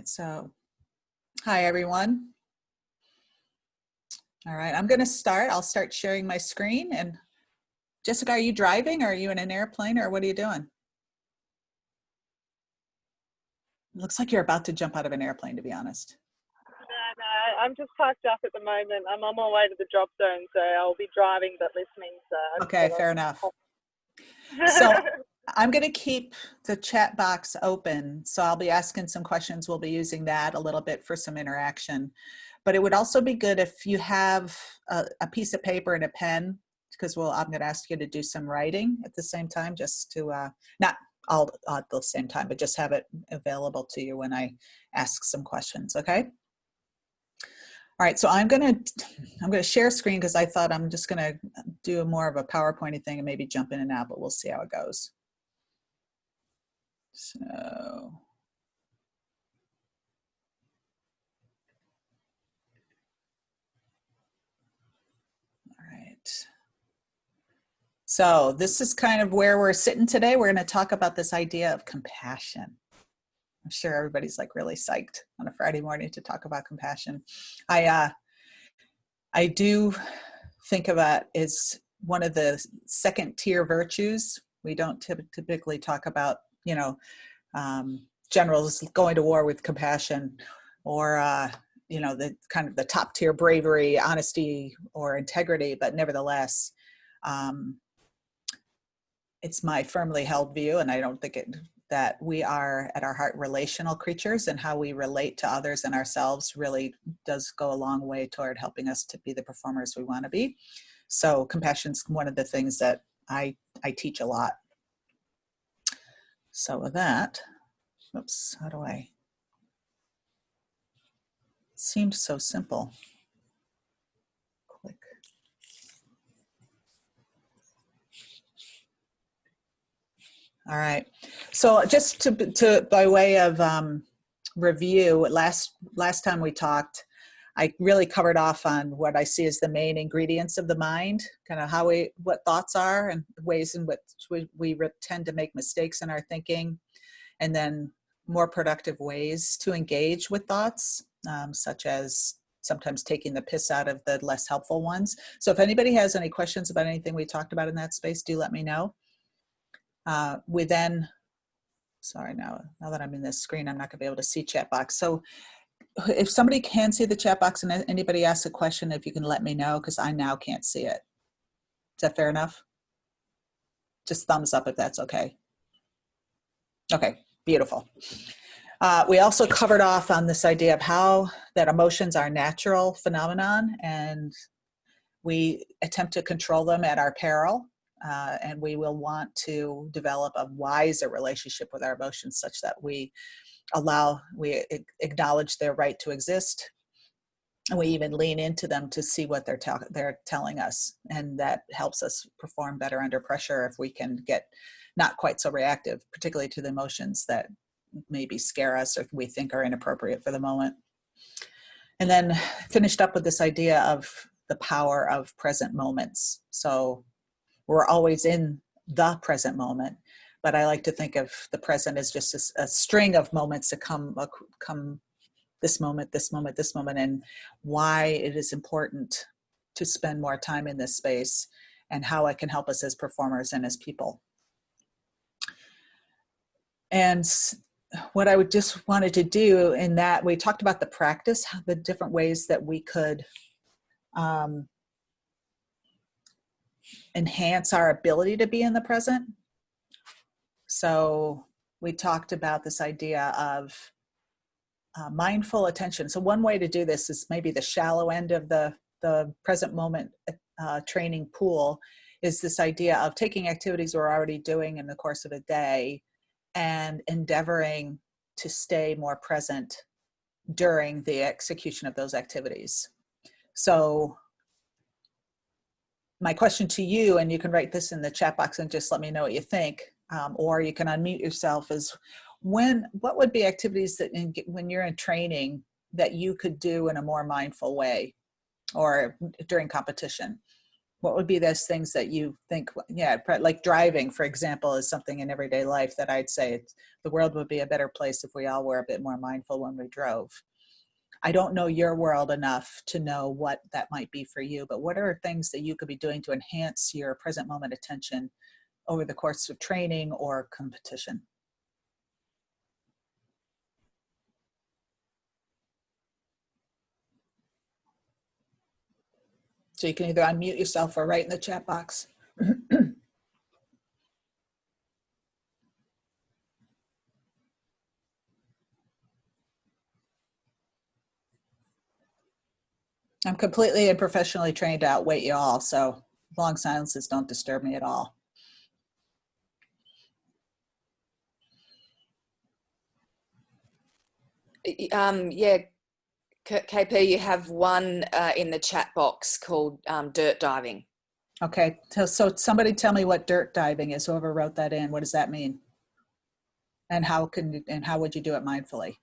right, so hi everyone. All right, I'm going to start. I'll start sharing my screen. And Jessica, are you driving or are you in an airplane or what are you doing? It looks like you're about to jump out of an airplane, to be honest. No, I'm just parked up at the moment. I'm on my way to the drop zone, so I'll be driving but listening. So okay, fair enough. So I'm going to keep the chat box open. So I'll be asking some questions. We'll be using that a little bit for some interaction. But it would also be good if you have a piece of paper and a pen, because I'm going to ask you to do some writing at the same time, just to, not all at the same time, but just have it available to you when I ask some questions, okay? All right, so I'm going to share screen because I thought I'm just going to do more of a PowerPointy thing and maybe jump in and out, but we'll see how it goes. So, all right. So this is kind of where we're sitting today. We're going to talk about this idea of compassion. I'm sure everybody's like really psyched on a Friday morning to talk about compassion. I do think of it as one of the second tier virtues. We don't typically talk about, generals going to war with compassion, or the kind of the top tier bravery, honesty, or integrity. But nevertheless, it's my firmly held view, and I don't think that we are at our heart relational creatures, and how we relate to others and ourselves really does go a long way toward helping us to be the performers we want to be. So compassion's one of the things that I teach a lot. So with that, oops, how do I? It seems so simple. Click. All right. So just to by way of review, last time we talked, I really covered off on what I see as the main ingredients of the mind, kind of what thoughts are and ways in which we tend to make mistakes in our thinking, and then more productive ways to engage with thoughts, such as sometimes taking the piss out of the less helpful ones. So if anybody has any questions about anything we talked about in that space, do let me know. We then, sorry, now that I'm in this screen, I'm not gonna be able to see chat box. So if somebody can see the chat box and anybody asks a question, if you can let me know, because I now can't see it. Is that fair enough? Just thumbs up if that's okay. Okay, beautiful. We also covered off on this idea of how that emotions are natural phenomenon, and we attempt to control them at our peril. And we will want to develop a wiser relationship with our emotions, such that we acknowledge their right to exist, and we even lean into them to see what they're telling us, and that helps us perform better under pressure if we can get not quite so reactive, particularly to the emotions that maybe scare us or we think are inappropriate for the moment. And then finished up with this idea of the power of present moments. So we're always in the present moment, but I like to think of the present as just a string of moments to come this moment, this moment, this moment, and why it is important to spend more time in this space, and how it can help us as performers and as people. And what I would just wanted to do in that, we talked about the practice, the different ways that we could enhance our ability to be in the present. So we talked about this idea of mindful attention. So one way to do this is maybe the shallow end of the present moment training pool, is this idea of taking activities we're already doing in the course of a day and endeavoring to stay more present during the execution of those activities. So my question to you, and you can write this in the chat box and just let me know what you think, or you can unmute yourself, is what would be activities that when you're in training that you could do in a more mindful way, or during competition? What would be those things that you think, yeah, like driving, for example, is something in everyday life that I'd say the world would be a better place if we all were a bit more mindful when we drove. I don't know your world enough to know what that might be for you, but what are things that you could be doing to enhance your present moment attention over the course of training or competition? So you can either unmute yourself or write in the chat box. I'm completely and professionally trained to outweight you all, so long silences don't disturb me at all. Yeah, KP, you have one in the chat box called dirt diving. Okay, so somebody tell me what dirt diving is. Whoever wrote that in, what does that mean? And how would you do it mindfully?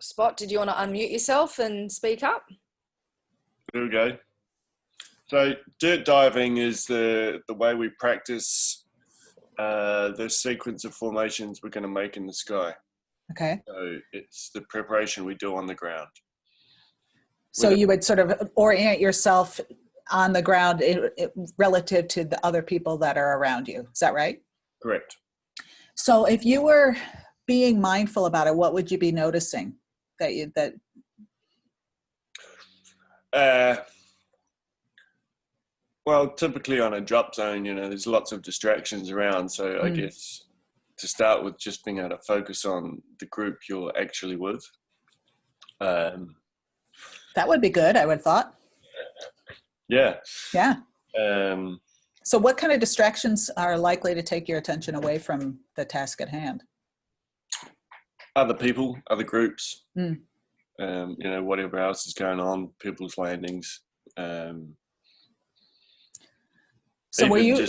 Spot, did you want to unmute yourself and speak up? There we go. So dirt diving is the way we practice the sequence of formations we're going to make in the sky. Okay. So it's the preparation we do on the ground. So you would sort of orient yourself on the ground relative to the other people that are around you. Is that right? Correct. So if you were being mindful about it, what would you be noticing Well, typically on a drop zone, there's lots of distractions around. So I guess to start with, just being able to focus on the group you're actually with. That would be good, I would have thought. Yeah. Yeah. So what kind of distractions are likely to take your attention away from the task at hand? Other people, other groups, whatever else is going on, people's landings. So were you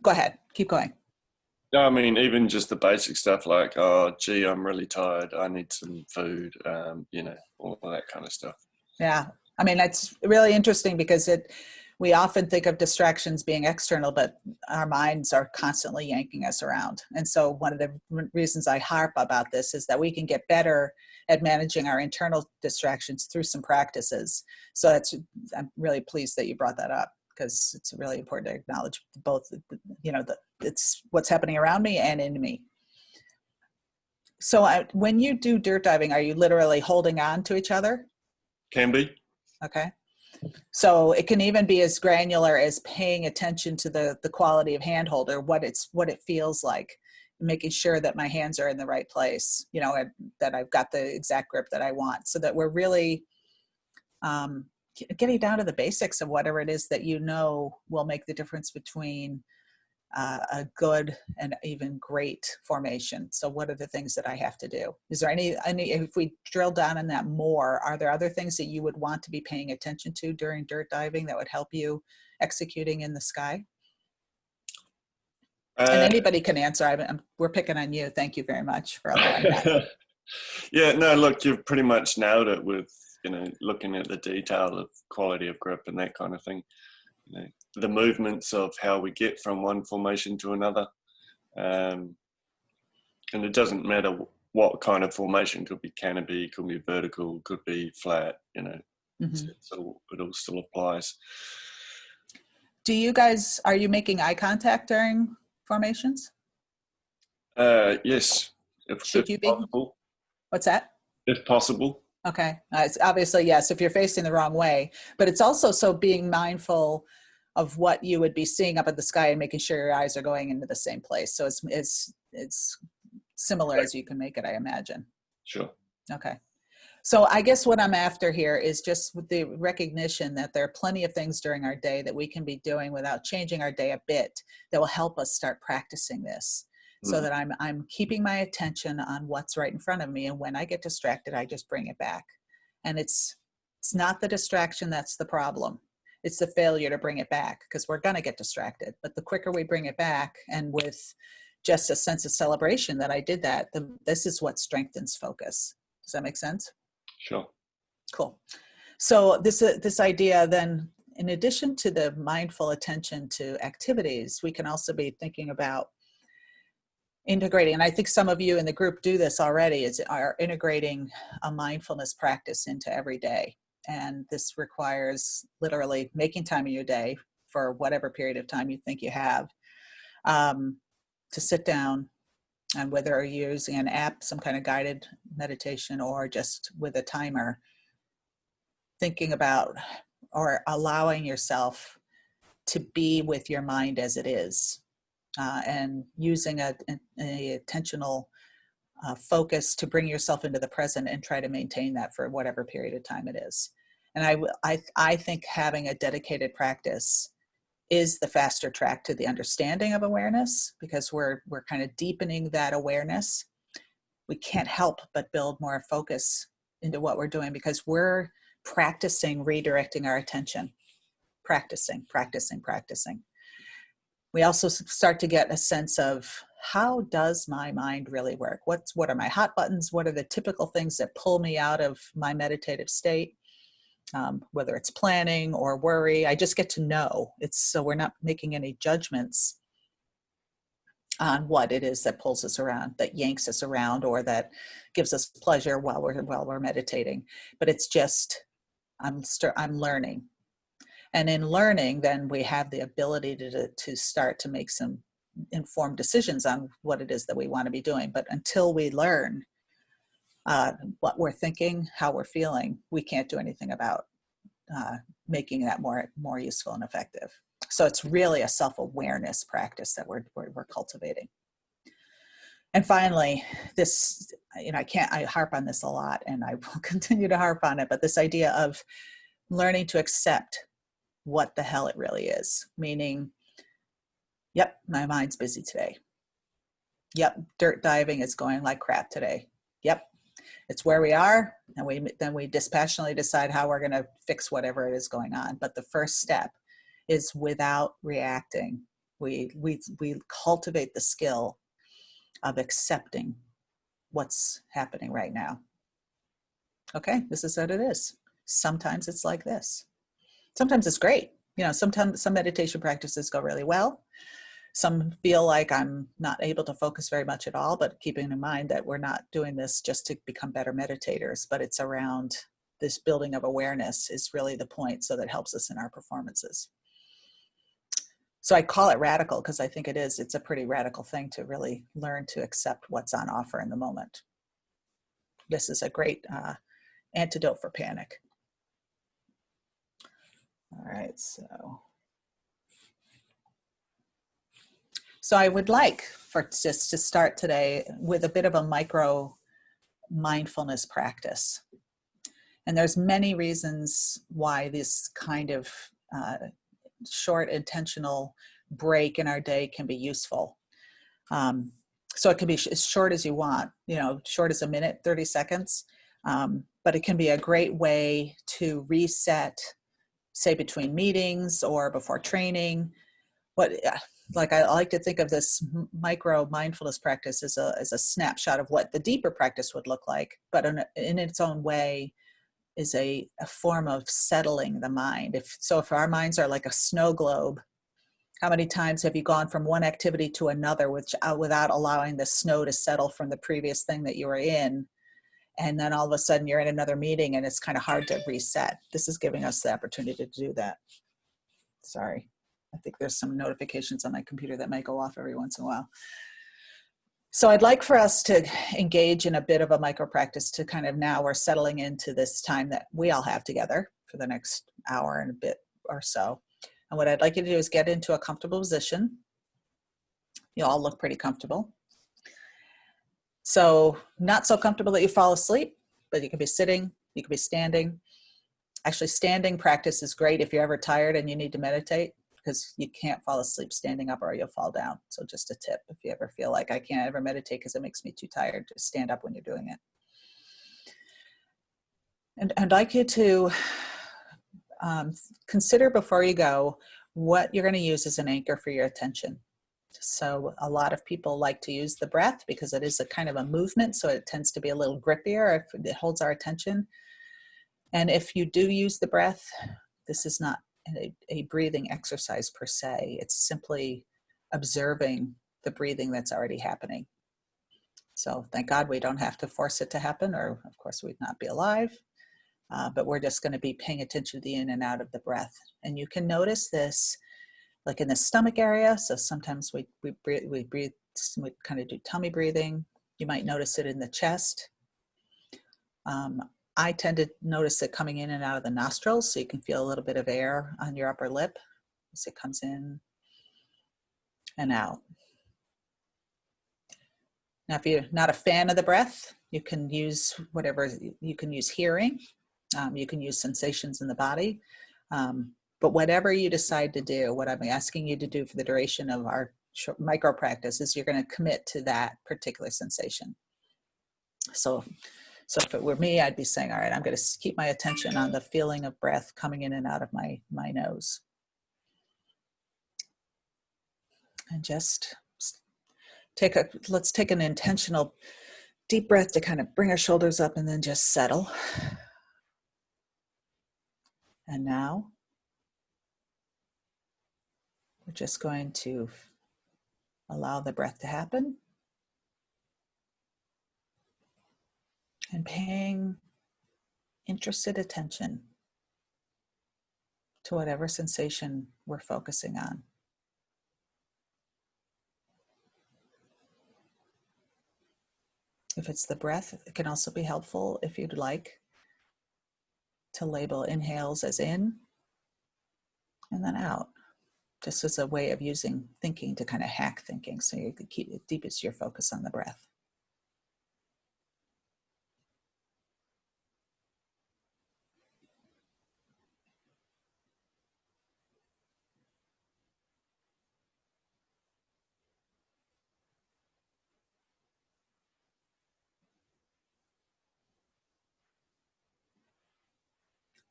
go ahead, keep going. No, I mean, even just the basic stuff like, oh, gee, I'm really tired. I need some food, all of that kind of stuff. Yeah. I mean, that's really interesting because we often think of distractions being external, but our minds are constantly yanking us around. And so one of the reasons I harp about this is that we can get better at managing our internal distractions through some practices. So I'm really pleased that you brought that up, because it's really important to acknowledge both, it's what's happening around me and in me. So when you do dirt diving, are you literally holding on to each other? Can be. Okay. So it can even be as granular as paying attention to the quality of handholder, what it feels like, making sure that my hands are in the right place, and that I've got the exact grip that I want, so that we're really getting down to the basics of whatever it is that will make the difference between a good and even great formation. So what are the things that I have to do? Is there any, if we drill down on that more, are there other things that you would want to be paying attention to during dirt diving that would help you executing in the sky? And anybody can answer. We're picking on you. Thank you very much for allowing that. Yeah, no, look, you've pretty much nailed it with, looking at the detail of quality of grip and that kind of thing. The movements of how we get from one formation to another. And it doesn't matter what kind of formation. Could be canopy, could be vertical, could be flat, it all still applies. Are you making eye contact during formations? Yes, if possible. What's that? If possible. Okay, it's obviously yes, if you're facing the wrong way, but it's also being mindful of what you would be seeing up at the sky and making sure your eyes are going into the same place. So it's similar as you can make it, I imagine. Sure. Okay. So I guess what I'm after here is just with the recognition that there are plenty of things during our day that we can be doing without changing our day a bit that will help us start practicing this, so that I'm keeping my attention on what's right in front of me. And when I get distracted, I just bring it back. And it's not the distraction that's the problem. It's the failure to bring it back, because we're going to get distracted. But the quicker we bring it back, and with just a sense of celebration that I did that, this is what strengthens focus. Does that make sense? Sure. Cool. So this idea then, in addition to the mindful attention to activities, we can also be thinking about integrating, and I think some of you in the group do this already, are integrating a mindfulness practice into every day. And this requires literally making time in your day for whatever period of time you think you have, to sit down, and whether you're using an app, some kind of guided meditation, or just with a timer, thinking about or allowing yourself to be with your mind as it is, and using a intentional focus to bring yourself into the present and try to maintain that for whatever period of time it is. And I think having a dedicated practice is the faster track to the understanding of awareness, because we're kind of deepening that awareness. We can't help but build more focus into what we're doing, because we're practicing redirecting our attention, practicing. We also start to get a sense of, how does my mind really work? What are my hot buttons? What are the typical things that pull me out of my meditative state? Whether it's planning or worry, I just get to know. So we're not making any judgments on what it is that pulls us around, that yanks us around, or that gives us pleasure while we're meditating. But it's just, I'm learning. And in learning, then we have the ability to start to make some informed decisions on what it is that we want to be doing. But until we learn what we're thinking, how we're feeling, we can't do anything about making that more useful and effective. So it's really a self-awareness practice that we're cultivating. And finally, this, I harp on this a lot, and I will continue to harp on it, but this idea of learning to accept what the hell it really is. Meaning, yep, my mind's busy today. Yep, dirt diving is going like crap today. Yep, it's where we are, and then we dispassionately decide how we're going to fix whatever it is going on. But the first step is, without reacting, we cultivate the skill of accepting what's happening right now. Okay, this is what it is. Sometimes it's like this. Sometimes it's great. Sometimes some meditation practices go really well. Some feel like I'm not able to focus very much at all, but keeping in mind that we're not doing this just to become better meditators, but it's around this building of awareness is really the point, so that helps us in our performances. So I call it radical because I think it's a pretty radical thing to really learn to accept what's on offer in the moment. This is a great antidote for panic. All right, so I would like for just to start today with a bit of a micro mindfulness practice. And there's many reasons why this kind of short intentional break in our day can be useful. So it can be as short as you want, short as a minute, 30 seconds. But it can be a great way to reset, say between meetings or before training. I like to think of this micro mindfulness practice as a snapshot of what the deeper practice would look like, but in its own way is a form of settling the mind. If our minds are like a snow globe, how many times have you gone from one activity to another without allowing the snow to settle from the previous thing that you were in? And then all of a sudden you're in another meeting and it's kind of hard to reset. This is giving us the opportunity to do that. Sorry. I think there's some notifications on my computer that might go off every once in a while. So I'd like for us to engage in a bit of a micro practice to kind of, now we're settling into this time that we all have together for the next hour and a bit or so. And what I'd like you to do is get into a comfortable position. You all look pretty comfortable. So not so comfortable that you fall asleep, but you can be sitting, you can be standing. Actually, standing practice is great if you're ever tired and you need to meditate, because you can't fall asleep standing up or you'll fall down. So just a tip, if you ever feel like I can't ever meditate because it makes me too tired, to stand up when you're doing it. And I'd like you to consider before you go what you're going to use as an anchor for your attention. So a lot of people like to use the breath because it is a kind of a movement, so it tends to be a little grippier if it holds our attention. And if you do use the breath, this is not a breathing exercise per se. It's simply observing the breathing that's already happening. So thank God we don't have to force it to happen, or of course we'd not be alive. But we're just going to be paying attention to the in and out of the breath. And you can notice this like in the stomach area. So sometimes we breathe, we kind of do tummy breathing. You might notice it in the chest. I tend to notice it coming in and out of the nostrils, so you can feel a little bit of air on your upper lip as it comes in and out. Now, if you're not a fan of the breath, you can use whatever, you can use hearing, you can use sensations in the body, but whatever you decide to do, what I'm asking you to do for the duration of our micro practice is you're going to commit to that particular sensation. So if it were me, I'd be saying, all right, I'm going to keep my attention on the feeling of breath coming in and out of my nose. And just let's take an intentional deep breath to kind of bring our shoulders up and then just settle. And now we're just going to allow the breath to happen and paying interested attention to whatever sensation we're focusing on. If it's the breath, it can also be helpful if you'd like to label inhales as in and then out, just as a way of using thinking to kind of hack thinking, so you can keep it deepest your focus on the breath.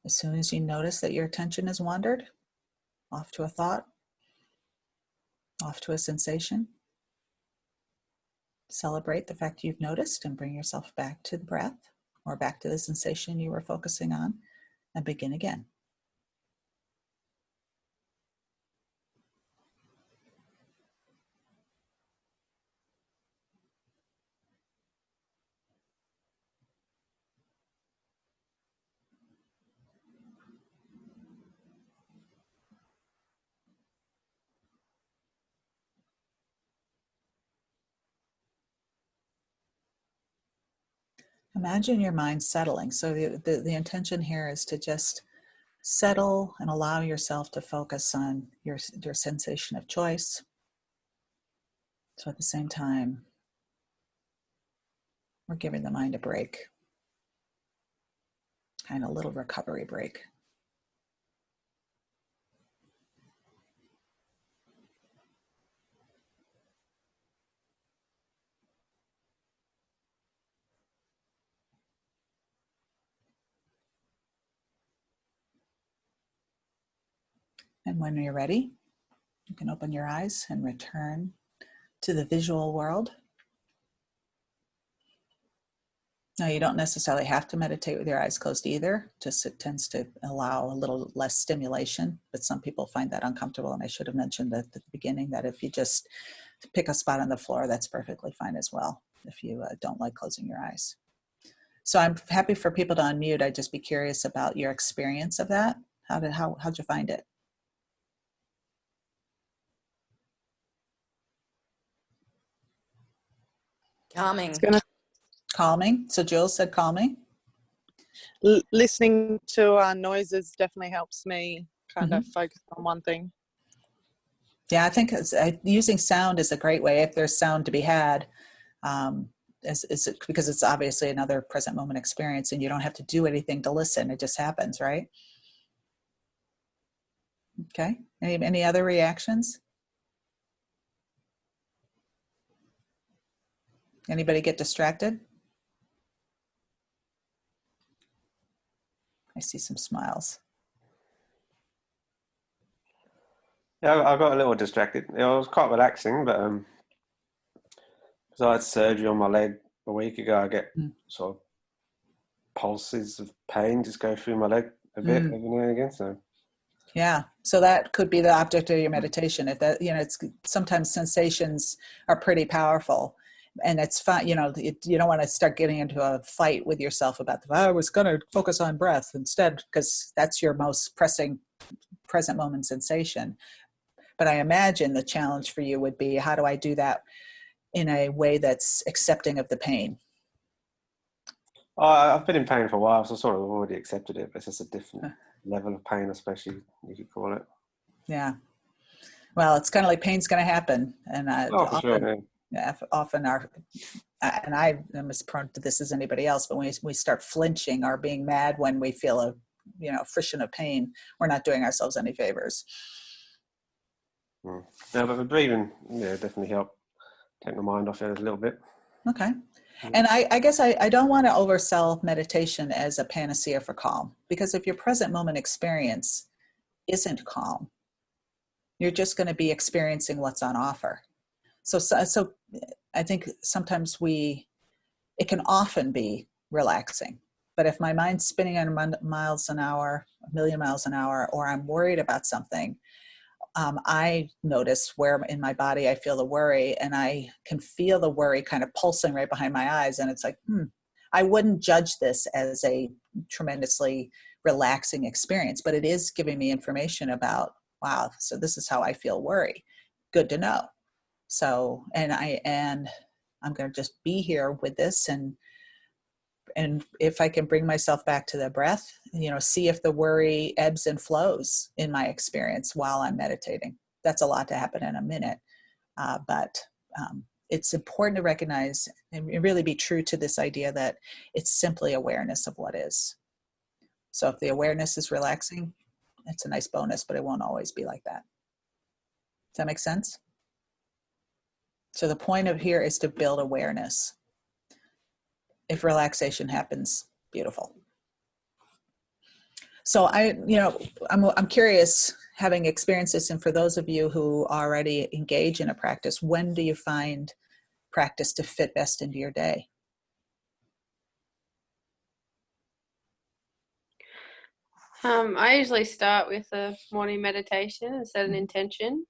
As soon as you notice that your attention has wandered off to a thought, off to a sensation, celebrate the fact you've noticed and bring yourself back to the breath or back to the sensation you were focusing on and begin again. Imagine your mind settling. So the intention here is to just settle and allow yourself to focus on your sensation of choice. So at the same time, we're giving the mind a break, kind of a little recovery break. And when you're ready, you can open your eyes and return to the visual world. Now, you don't necessarily have to meditate with your eyes closed either. Just it tends to allow a little less stimulation, but some people find that uncomfortable. And I should have mentioned at the beginning that if you just pick a spot on the floor, that's perfectly fine as well, if you don't like closing your eyes. So I'm happy for people to unmute. I'd just be curious about your experience of that. How'd you find it? Calming. Calming. So Jules said calming. Listening to noises definitely helps me kind of focus on one thing. Yeah, I think using sound is a great way if there's sound to be had, because it's obviously another present moment experience and you don't have to do anything to listen. It just happens, right? Okay. Any other reactions? Anybody get distracted? I see some smiles. Yeah, I got a little distracted. It was quite relaxing, but because I had surgery on my leg a week ago, I get Mm. sort of pulses of pain just go through my leg a bit Mm. every now and again. So Yeah. So that could be the object of your meditation. If that, it's sometimes sensations are pretty powerful, and it's fine. You don't want to start getting into a fight with yourself about I was going to focus on breath instead, because that's your most pressing present moment sensation. But I imagine the challenge for you would be, how do I do that in a way that's accepting of the pain? I've been in pain for a while, so I sort of already accepted it. But it's just a different level of pain, especially you could call it. Yeah. Well, it's kind of like pain's going to happen, and Oh, for often, sure. yeah, often and I am as prone to this as anybody else, but when we start flinching or being mad when we feel a frisson of pain, we're not doing ourselves any favors. Yeah, but the breathing, definitely help take my mind off it a little bit. Okay. And I guess I don't want to oversell meditation as a panacea for calm, because if your present moment experience isn't calm, you're just going to be experiencing what's on offer. So I think sometimes it can often be relaxing. But if my mind's spinning at miles an hour, a million miles an hour, or I'm worried about something, I notice where in my body I feel the worry, and I can feel the worry kind of pulsing right behind my eyes. And it's like, I wouldn't judge this as a tremendously relaxing experience, but it is giving me information about, wow, so this is how I feel worry. Good to know. So, and I'm going to just be here with this, and if I can bring myself back to the breath, see if the worry ebbs and flows in my experience while I'm meditating. That's a lot to happen in a minute, but it's important to recognize and really be true to this idea that it's simply awareness of what is. So if the awareness is relaxing, it's a nice bonus, but it won't always be like that. Does that make sense? So the point of here is to build awareness. If relaxation happens, beautiful. So I'm curious, having experienced this, and for those of you who already engage in a practice, when do you find practice to fit best into your day? I usually start with a morning meditation and set an intention,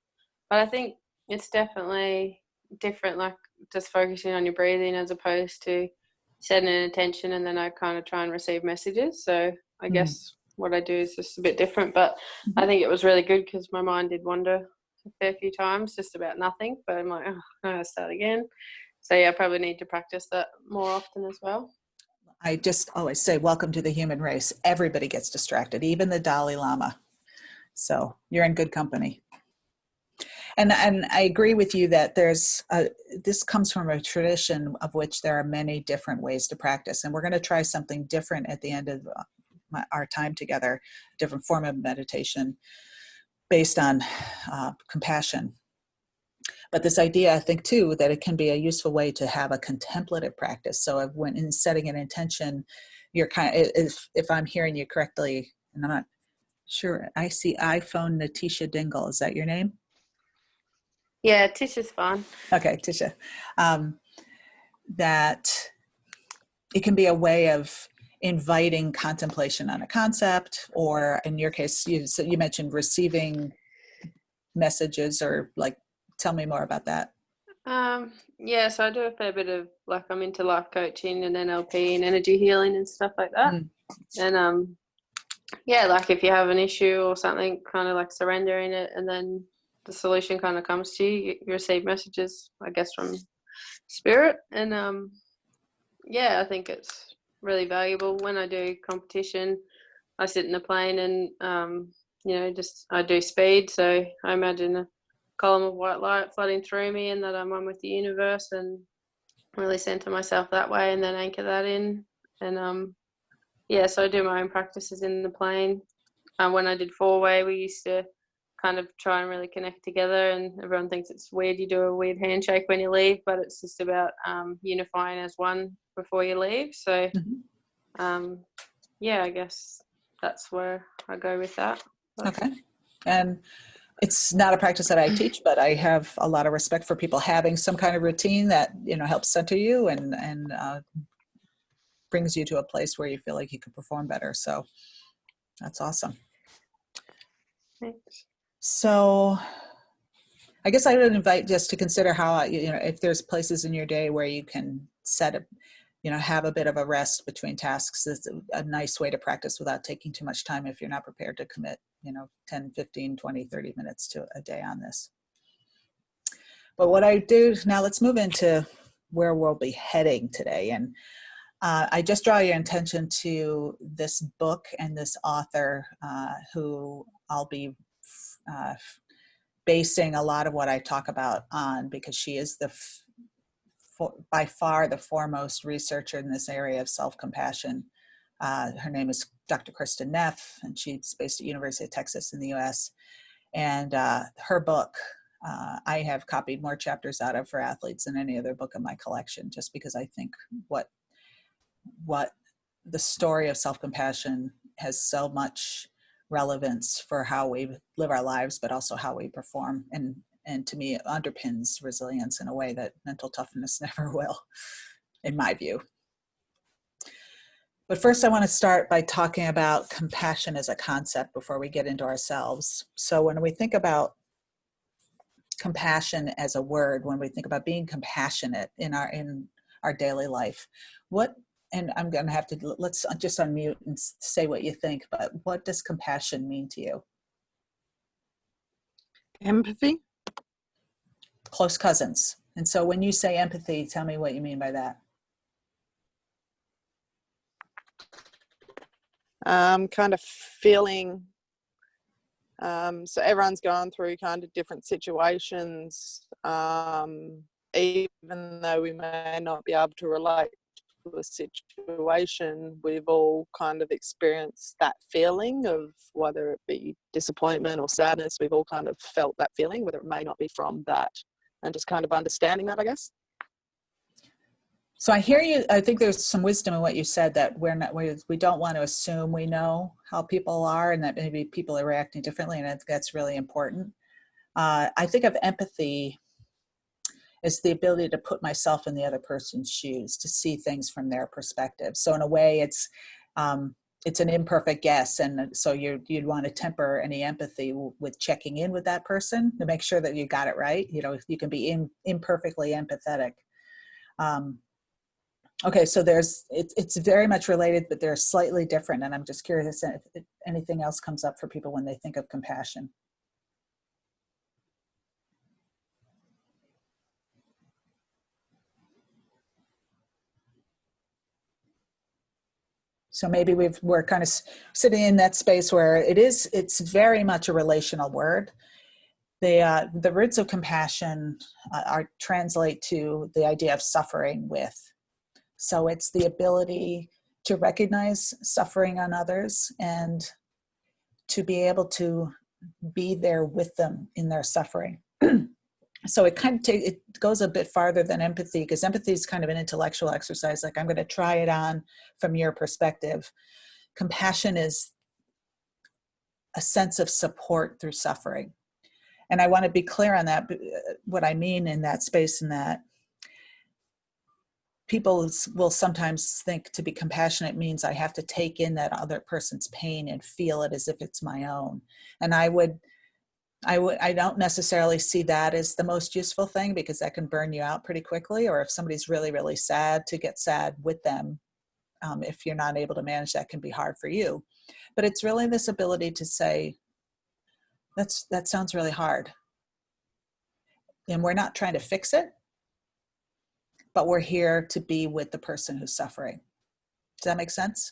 but I think it's definitely different, like just focusing on your breathing as opposed to setting an intention and then I kind of try and receive messages. So I guess what I do is just a bit different, but I think it was really good because my mind did wander a fair few times just about nothing, but I'm like, oh, I gotta start again. So yeah, I probably need to practice that more often as well. I just always say, welcome to the human race. Everybody gets distracted, even the Dalai Lama. So you're in good company. And I agree with you that this comes from a tradition of which there are many different ways to practice. And we're going to try something different at the end of our time together, a different form of meditation based on compassion. But this idea, I think, too, that it can be a useful way to have a contemplative practice. So when in setting an intention, you're if I'm hearing you correctly, and I'm not sure, I see iPhone Natisha Dingle. Is that your name? Yeah, Tish is fine. Okay, Tisha. That it can be a way of inviting contemplation on a concept, or in your case, you mentioned receiving messages, or tell me more about that. Yeah, so I do a fair bit of I'm into life coaching and NLP and energy healing and stuff like that. And yeah, if you have an issue or something, kind of surrendering it, and then the solution kind of comes to you. You receive messages, I guess, from spirit, and yeah, I think it's really valuable. When I do competition, I sit in the plane and I do speed, so I imagine a column of white light flooding through me and that I'm one with the universe, and really center myself that way and then anchor that in. And yeah, so I do my own practices in the plane. When I did four-way, we used to kind of try and really connect together, and everyone thinks it's weird you do a weird handshake when you leave, but it's just about unifying as one before you leave. So yeah, I guess that's where I go with that. Okay. And It's not a practice that I teach, but I have a lot of respect for people having some kind of routine that, you know, helps center you and brings you to a place where you feel like you can perform better. So that's awesome. Thanks. So I guess I would invite just to consider how, you know, if there's places in your day where you can set up, you know, have a bit of a rest between tasks is a nice way to practice without taking too much time if you're not prepared to commit, you know, 10, 15, 20, 30 minutes to a day on this. But what I do now, let's move into where we'll be heading today. And I just draw your attention to this book and this author who I'll be basing a lot of what I talk about on, because she is by far the foremost researcher in this area of self-compassion. Her name is Dr. Kirsten Neff, and she's based at University of Texas in the US. And her book, I have copied more chapters out of for athletes than any other book in my collection, just because I think what the story of self-compassion has so much relevance for how we live our lives, but also how we perform. And to me, it underpins resilience in a way that mental toughness never will, in my view. But first, I want to start by talking about compassion as a concept before we get into ourselves. So when we think about compassion as a word, when we think about being compassionate in our daily life, and I'm going to have to, let's just unmute and say what you think, but what does compassion mean to you? Empathy. Close cousins. And so when you say empathy, tell me what you mean by that. Kind of feeling, so everyone's gone through kind of different situations, even though we may not be able to relate to a situation, we've all kind of experienced that feeling of whether it be disappointment or sadness. We've all kind of felt that feeling, whether it may not be from that, and just kind of understanding that, I guess. So I hear you. I think there's some wisdom in what you said, that we don't want to assume we know how people are, and that maybe people are reacting differently, and I think that's really important. I think of empathy as the ability to put myself in the other person's shoes, to see things from their perspective. So in a way, it's an imperfect guess, and so you'd want to temper any empathy with checking in with that person to make sure that you got it right. You know, you can be imperfectly empathetic. Okay, so it's very much related, but they're slightly different, and I'm just curious if anything else comes up for people when they think of compassion. So maybe we're kind of sitting in that space where it's very much a relational word. The roots of compassion translate to the idea of suffering with. So it's the ability to recognize suffering on others and to be able to be there with them in their suffering. So it kind of it goes a bit farther than empathy, because empathy is kind of an intellectual exercise, like I'm going to try it on from your perspective. Compassion is a sense of support through suffering. And I want to be clear on that, what I mean in that space, in that people will sometimes think to be compassionate means I have to take in that other person's pain and feel it as if it's my own. And I don't necessarily see that as the most useful thing, because that can burn you out pretty quickly. Or if somebody's really, really sad, to get sad with them, if you're not able to manage that, can be hard for you. But it's really this ability to say, that sounds really hard. And we're not trying to fix it, but we're here to be with the person who's suffering. Does that make sense?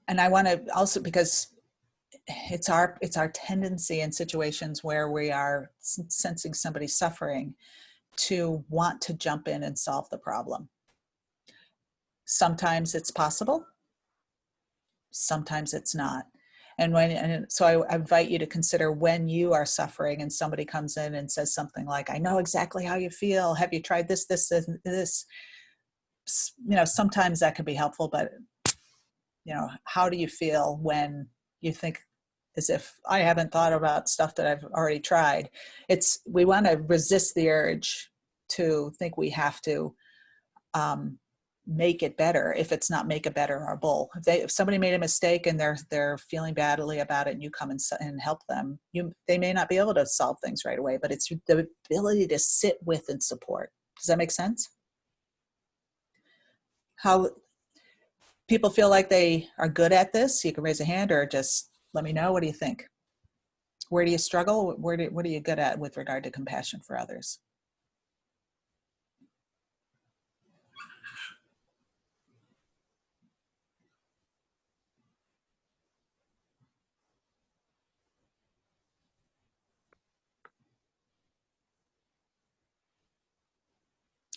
And I want to also, because it's our tendency in situations where we are sensing somebody suffering, to want to jump in and solve the problem. Sometimes it's possible, sometimes it's not. And so I invite you to consider, when you are suffering and somebody comes in and says something like, I know exactly how you feel. Have you tried this, and this? You know, sometimes that can be helpful, but, you know, how do you feel when you think as if I haven't thought about stuff that I've already tried. We want to resist the urge to think we have to make it better if it's not make it better our goal. If somebody made a mistake and they're feeling badly about it, and you come and help them, they may not be able to solve things right away, but it's the ability to sit with and support. Does that make sense? How people feel like they are good at this? You can raise a hand or just let me know. What do you think? Where do you struggle? What are you good at with regard to compassion for others?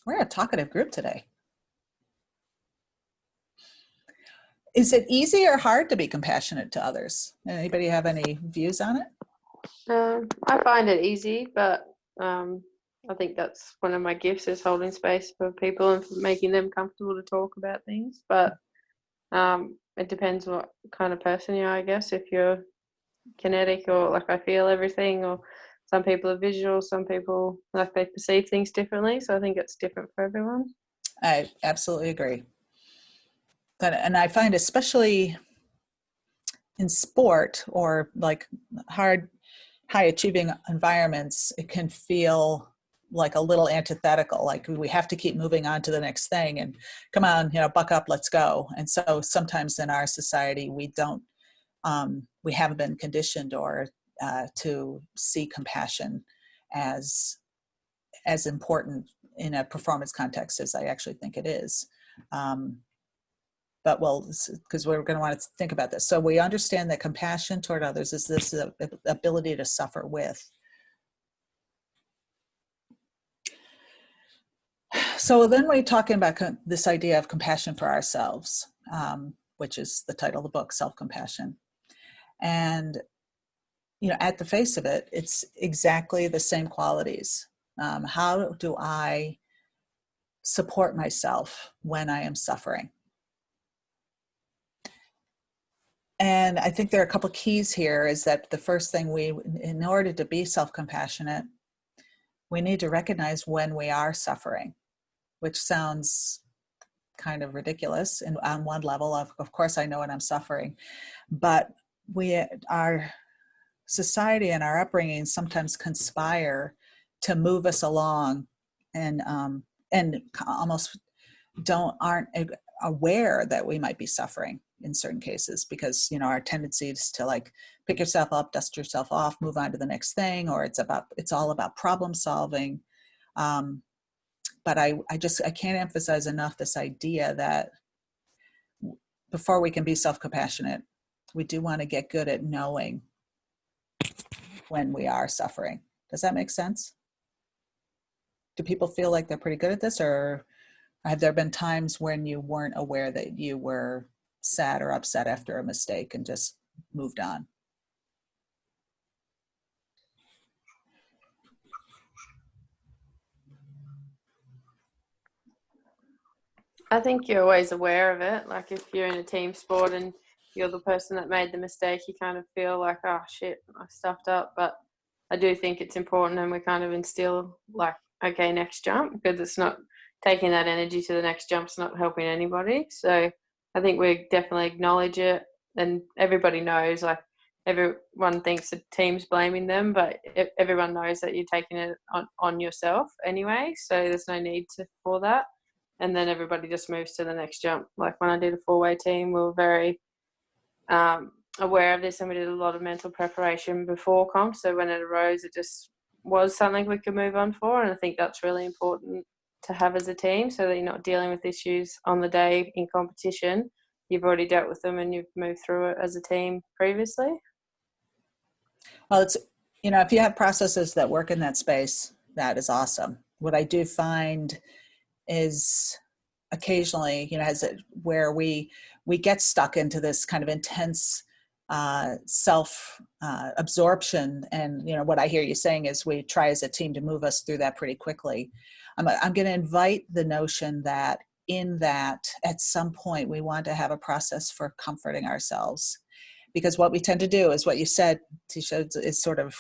We're a talkative group today. Is it easy or hard to be compassionate to others? Anybody have any views on it? I find it easy, but I think that's one of my gifts, is holding space for people and making them comfortable to talk about things. But it depends what kind of person you are, I guess. If you're kinetic, or like I feel everything, or some people are visual, some people like they perceive things differently. So I think it's different for everyone. I absolutely agree. And I find, especially in sport or like high achieving environments, it can feel like a little antithetical, like we have to keep moving on to the next thing and come on, buck up, let's go. And so sometimes in our society, we haven't been conditioned or to see compassion as important in a performance context as I actually think it is. But because we're going to want to think about this. So we understand that compassion toward others is this ability to suffer with. So then we're talking about this idea of compassion for ourselves, which is the title of the book, Self-Compassion. And, at the face of it, it's exactly the same qualities. How do I support myself when I am suffering? And I think there are a couple keys here. Is that the first thing, in order to be self-compassionate, we need to recognize when we are suffering, which sounds kind of ridiculous. And on one level, of course, I know when I'm suffering, but our society and our upbringing sometimes conspire to move us along, and almost aren't aware that we might be suffering in certain cases, because our tendency is to like pick yourself up, dust yourself off, move on to the next thing, or it's all about problem solving. But I can't emphasize enough this idea that before we can be self-compassionate, we do want to get good at knowing when we are suffering. Does that make sense? Do people feel like they're pretty good at this, or have there been times when you weren't aware that you were sad or upset after a mistake and just moved on? I think you're always aware of it. Like if you're in a team sport and you're the person that made the mistake, you kind of feel like, oh shit, I stuffed up. But I do think it's important, and we kind of instill like, okay, next jump, because it's not taking that energy to the next jump's not helping anybody. So I think we definitely acknowledge it, and everybody knows, like everyone thinks the team's blaming them, but everyone knows that you're taking it on yourself anyway. So there's no need for that. And then everybody just moves to the next jump. Like when I did a 4-way team, we were very aware of this, and we did a lot of mental preparation before comp. So when it arose, it just was something we could move on for. And I think that's really important to have as a team, so that you're not dealing with issues on the day in competition. You've already dealt with them and you've moved through it as a team previously. Well, it's, if you have processes that work in that space, that is awesome. What I do find is occasionally, where we get stuck into this kind of intense self absorption, and what I hear you saying is we try as a team to move us through that pretty quickly. I'm going to invite the notion that at some point we want to have a process for comforting ourselves, Because what we tend to do is what you said, Tisha, is sort of,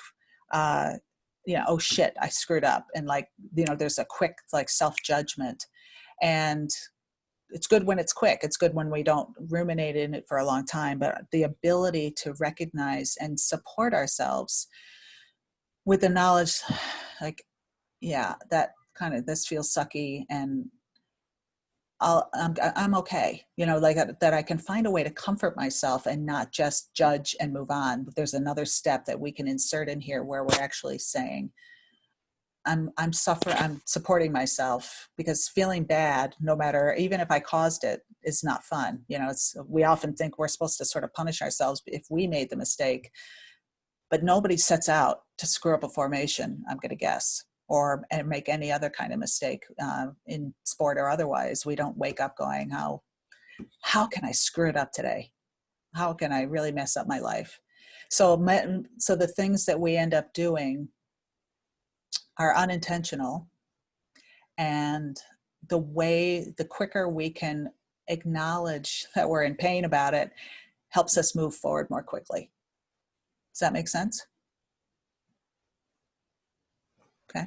oh shit, I screwed up. And like, there's a quick like self-judgment. And it's good when it's quick. It's good when we don't ruminate in it for a long time, but the ability to recognize and support ourselves with the knowledge, like, yeah, that kind of, this feels sucky, and I'm okay. Like that I can find a way to comfort myself and not just judge and move on. But there's another step that we can insert in here where we're actually saying, I'm supporting myself, because feeling bad, no matter, even if I caused it, is not fun. We often think we're supposed to sort of punish ourselves if we made the mistake, but nobody sets out to screw up a formation, I'm going to guess, or make any other kind of mistake in sport or otherwise. We don't wake up going, how can I screw it up today? How can I really mess up my life? So the things that we end up doing are unintentional, and the quicker we can acknowledge that we're in pain about it helps us move forward more quickly. Does that make sense? Okay.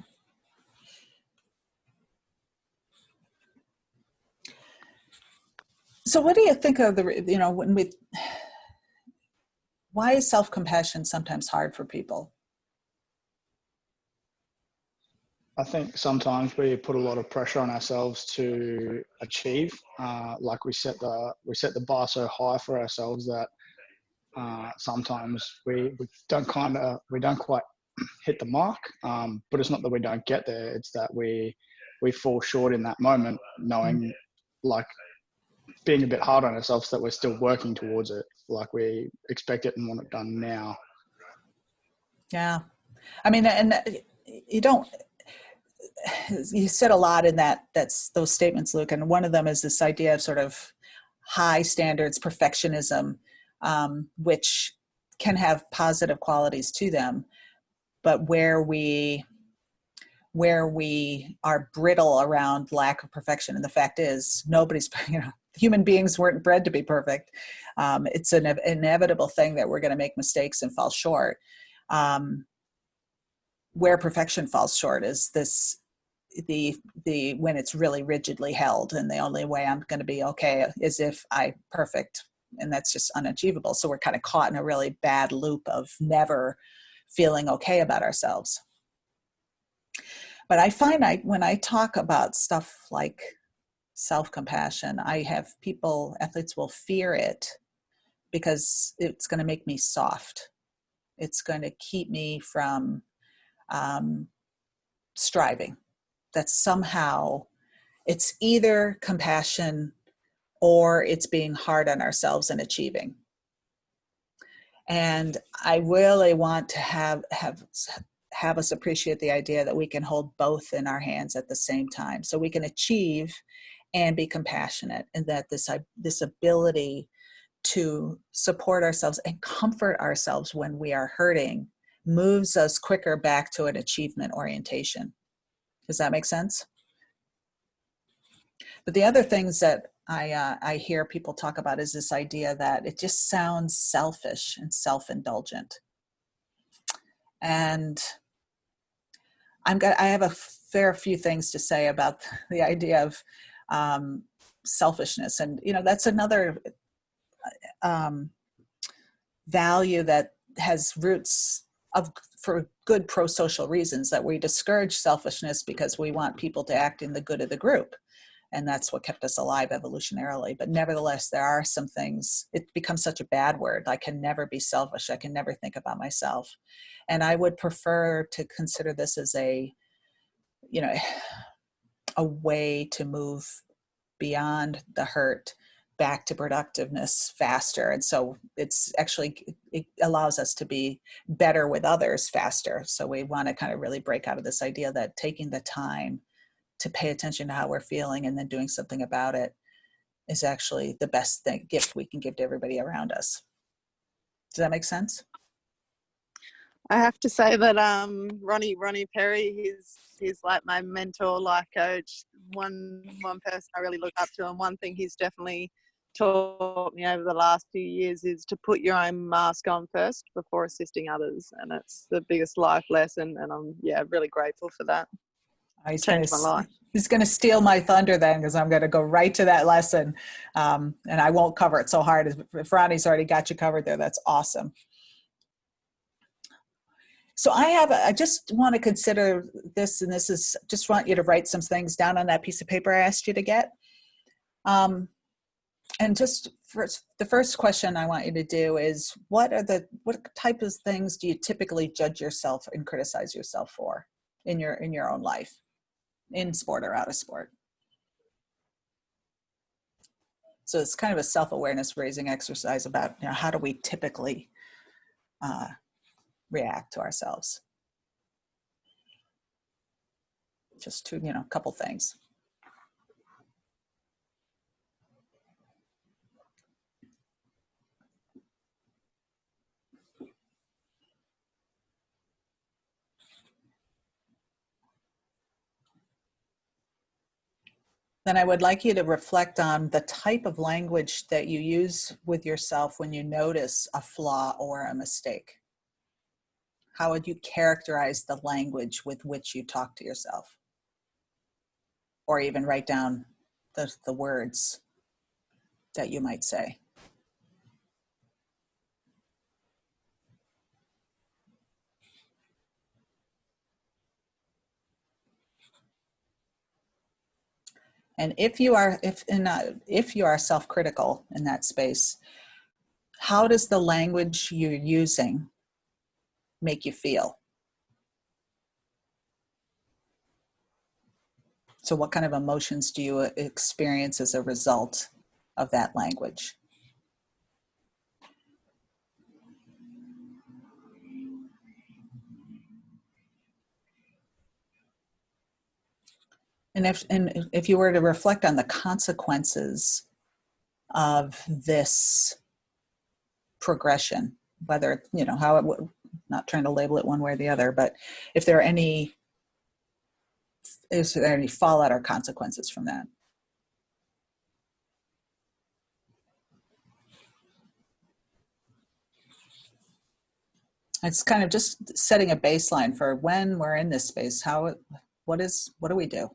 So what do you think of why is self-compassion sometimes hard for people? I think sometimes we put a lot of pressure on ourselves to achieve. Like we set the bar so high for ourselves that sometimes we don't quite hit the mark. But it's not that we don't get there; it's that we fall short in that moment, knowing, like, being a bit hard on ourselves that we're still working towards it. Like we expect it and want it done now. Yeah, I mean, and you said a lot in that's those statements, Luke, and one of them is this idea of sort of high standards, perfectionism, which can have positive qualities to them, but where we are brittle around lack of perfection. And the fact is, nobody's, human beings weren't bred to be perfect. It's an inevitable thing that we're going to make mistakes and fall short. Where perfection falls short is when it's really rigidly held, and the only way I'm going to be okay is if I'm perfect, and that's just unachievable. So we're kind of caught in a really bad loop of never feeling okay about ourselves. But I find when I talk about stuff like self-compassion, I have athletes will fear it because it's going to make me soft. It's going to keep me from striving. That somehow it's either compassion or it's being hard on ourselves and achieving. And I really want to have us appreciate the idea that we can hold both in our hands at the same time. So we can achieve and be compassionate, and that this ability to support ourselves and comfort ourselves when we are hurting moves us quicker back to an achievement orientation. Does that make sense? But the other things that I hear people talk about is this idea that it just sounds selfish and self-indulgent. And I have a fair few things to say about the idea of selfishness. And, that's another value that has roots for good pro-social reasons, that we discourage selfishness because we want people to act in the good of the group. And that's what kept us alive evolutionarily. But nevertheless, there are some things, it becomes such a bad word. I can never be selfish. I can never think about myself. And I would prefer to consider this as a way to move beyond the hurt back to productiveness faster. And so it allows us to be better with others faster. So we want to kind of really break out of this idea that taking the time to pay attention to how we're feeling and then doing something about it is actually the best gift we can give to everybody around us. Does that make sense? I have to say that Ronnie Perry, he's like my mentor, life coach. One person I really look up to, and one thing he's definitely taught me over the last few years is to put your own mask on first before assisting others, and it's the biggest life lesson, and I'm really grateful for that. Changed my life. He's going to steal my thunder then, because I'm going to go right to that lesson, and I won't cover it so hard. If Ronnie's already got you covered there, that's awesome. So I just want to consider this, and this is just want you to write some things down on that piece of paper I asked you to get. And just first, the first question I want you to do is, what type of things do you typically judge yourself and criticize yourself for in your own life, in sport or out of sport? So it's kind of a self-awareness raising exercise about, how do we typically react to ourselves? Just to, a couple things. Then I would like you to reflect on the type of language that you use with yourself when you notice a flaw or a mistake. How would you characterize the language with which you talk to yourself? Or even write down the words that you might say. And if you are self-critical in that space, how does the language you're using make you feel? So what kind of emotions do you experience as a result of that language? And if you were to reflect on the consequences of this progression, whether, how it would, not trying to label it one way or the other, but if there are is there any fallout or consequences from that? It's kind of just setting a baseline for when we're in this space. What do we do?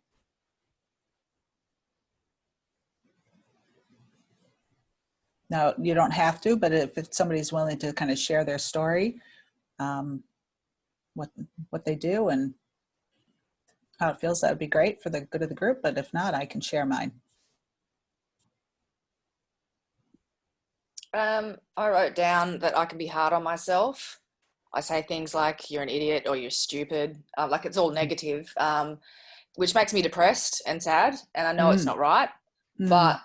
Now, you don't have to, but if somebody's willing to kind of share their story, what they do and how it feels, that would be great for the good of the group. But if not, I can share mine. I wrote down that I can be hard on myself. I say things like you're an idiot or you're stupid, like it's all negative, which makes me depressed and sad. And I know it's not right, but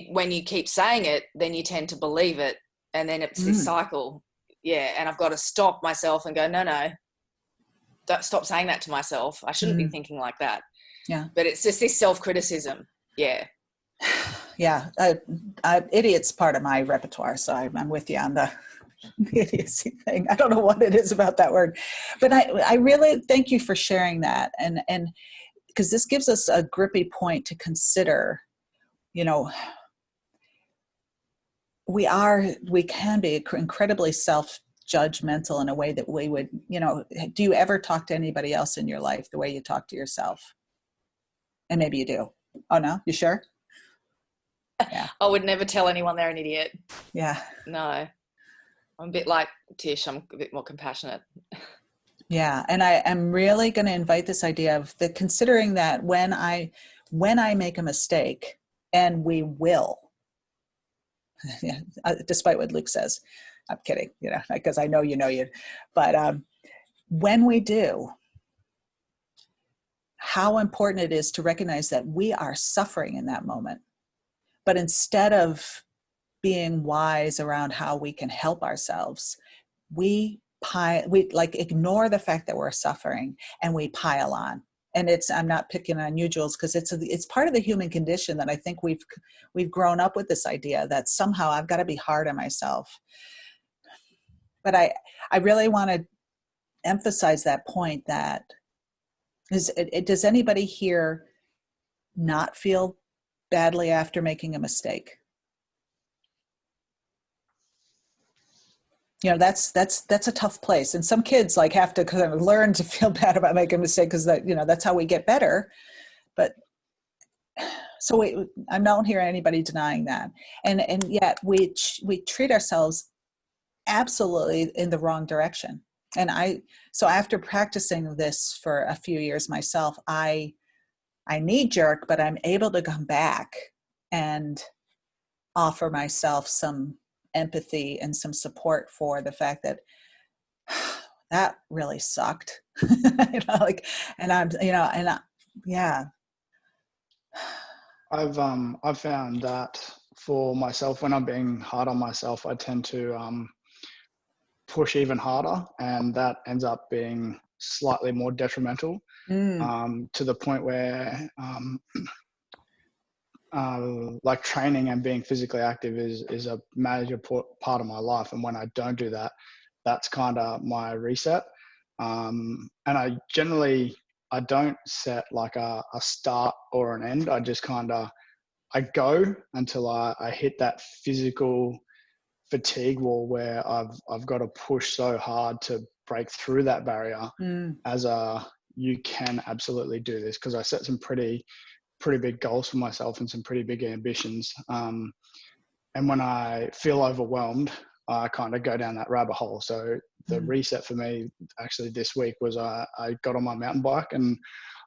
when you keep saying it, then you tend to believe it. And then it's this cycle. Yeah. And I've got to stop myself and go, no, don't stop saying that to myself. I shouldn't be thinking like that. Yeah. But it's just this self-criticism. Yeah. Yeah. Idiot's part of my repertoire. So I'm with you on the idiocy thing. I don't know what it is about that word, but I really thank you for sharing that. And because this gives us a grippy point to consider, we can be incredibly self-judgmental in a way that we would, do you ever talk to anybody else in your life the way you talk to yourself? And maybe you do. Oh no, you sure? Yeah. I would never tell anyone they're an idiot. Yeah. No. I'm a bit like Tish. I'm a bit more compassionate. Yeah. And I am really going to invite this idea of considering that when I make a mistake, and we will, yeah, despite what Luke says, I'm kidding, because I know you, but when we do, how important it is to recognize that we are suffering in that moment. But instead of being wise around how we can help ourselves, we ignore the fact that we're suffering and we pile on. And I'm not picking on you, Jules, because it's part of the human condition that I think we've grown up with this idea that somehow I've got to be hard on myself. But I really want to emphasize that point that does anybody here not feel badly after making a mistake? You know, that's a tough place. And some kids like have to kind of learn to feel bad about making a mistake, because that, you know, that's how we get better. But so I don't hear anybody denying that. And yet we treat ourselves absolutely in the wrong direction. And so after practicing this for a few years myself, I knee jerk, but I'm able to come back and offer myself some empathy and some support for the fact that that really sucked. You know, like, and I'm, you know, and yeah. I've found that for myself, when I'm being hard on myself, I tend to push even harder, and that ends up being slightly more detrimental, to the point where like training and being physically active is a major part of my life. And when I don't do that, that's kind of my reset. And I don't set like a start or an end. I just I go until I hit that physical fatigue wall where I've got to push so hard to break through that barrier, you can absolutely do this, because I set some pretty big goals for myself and some pretty big ambitions. And when I feel overwhelmed, I kind of go down that rabbit hole. So the reset for me actually this week was I got on my mountain bike and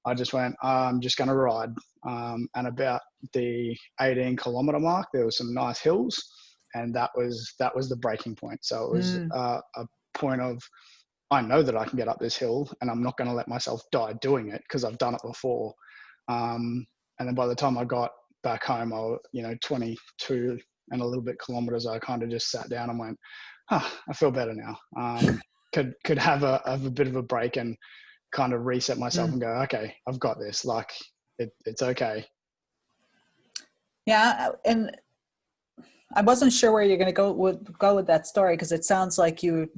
I just went, I'm just going to ride. And about the 18-kilometer mark, there was some nice hills, and that was the breaking point. So it was a point of, I know that I can get up this hill, and I'm not going to let myself die doing it, because I've done it before. And then by the time I got back home, I was, 22 and a little bit kilometers, I kind of just sat down and went, I feel better now. Could have a bit of a break and kind of reset myself and go, okay, I've got this. Like it's okay. Yeah. And I wasn't sure where you're going to go with that story, because it sounds like you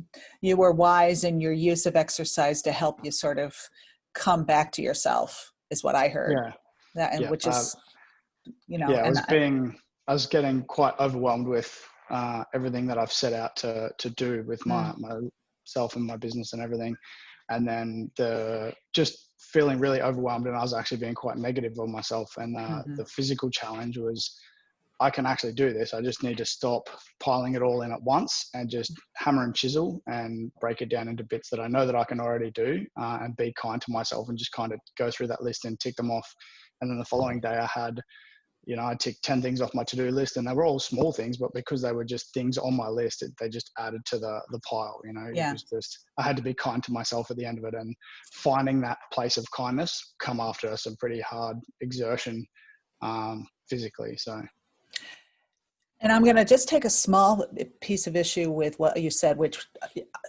were wise in your use of exercise to help you sort of come back to yourself, is what I heard. Yeah. Which is, I was getting quite overwhelmed with everything that I've set out to do with myself and my business and everything. And then just feeling really overwhelmed, and I was actually being quite negative on myself. And the physical challenge was, I can actually do this. I just need to stop piling it all in at once and just hammer and chisel and break it down into bits that I know that I can already do, and be kind to myself and just kind of go through that list and tick them off. And then the following day I had, I ticked 10 things off my to-do list, and they were all small things, but because they were just things on my list, they just added to the pile. It was just, I had to be kind to myself at the end of it, and finding that place of kindness come after some pretty hard exertion physically. So. And I'm going to just take a small piece of issue with what you said, which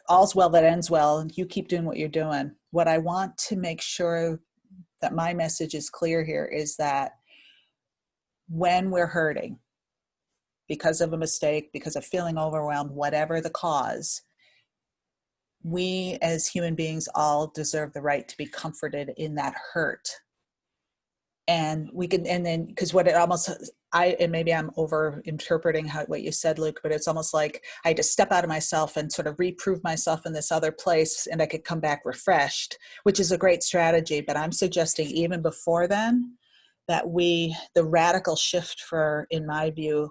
all's well that ends well, and you keep doing what you're doing. What I want to make sure that my message is clear here is that when we're hurting because of a mistake, because of feeling overwhelmed, whatever the cause, we as human beings all deserve the right to be comforted in that hurt. And we can, and then, because what it almost, and maybe I'm over interpreting what you said, Luke, but it's almost like I had to step out of myself and sort of reprove myself in this other place, and I could come back refreshed, which is a great strategy. But I'm suggesting even before then, that the radical shift in my view,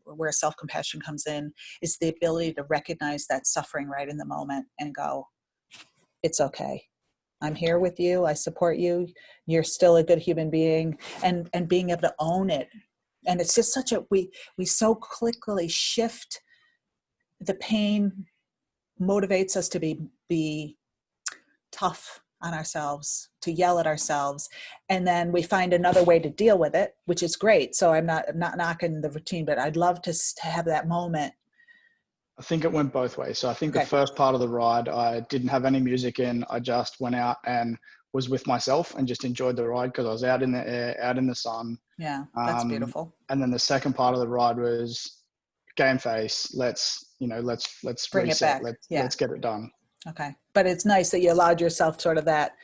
where self-compassion comes in, is the ability to recognize that suffering right in the moment and go, it's okay. I'm here with you. I support you. You're still a good human being, and being able to own it. And it's just we so quickly shift. The pain motivates us to be tough on ourselves, to yell at ourselves. And then we find another way to deal with it, which is great. So I'm not knocking the routine, but I'd love to have that moment. I think it went both ways. So I think the first part of the ride, I didn't have any music in. I just went out and was with myself and just enjoyed the ride, because I was out in the air, out in the sun. Yeah, that's beautiful. And then the second part of the ride was game face. Let's bring reset. it back. Let's get it done. Okay. But it's nice that you allowed yourself sort of that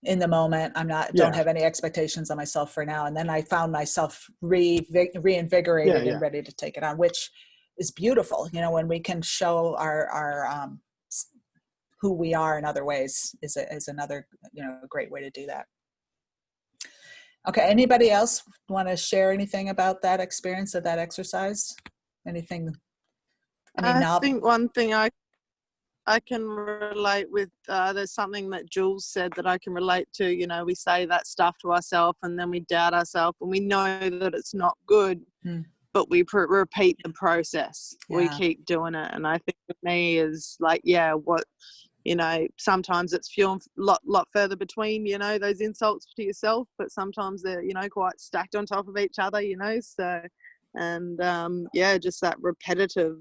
in the moment. Don't have any expectations on myself for now. And then I found myself reinvigorated and ready to take it on, which is beautiful. You know, when we can show our who we are in other ways is another, you know, great way to do that. Okay, anybody else want to share anything about that experience of that exercise? Anything? I think one thing I can relate with, there's something that Jules said that I can relate to. You know, we say that stuff to ourselves and then we doubt ourselves and we know that it's not good, but we repeat the process. Yeah. We keep doing it. And I think for me is like, yeah, what, you know, sometimes it's few and lot further between, you know, those insults to yourself, but sometimes they're, you know, quite stacked on top of each other, you know, so, and yeah, just that repetitive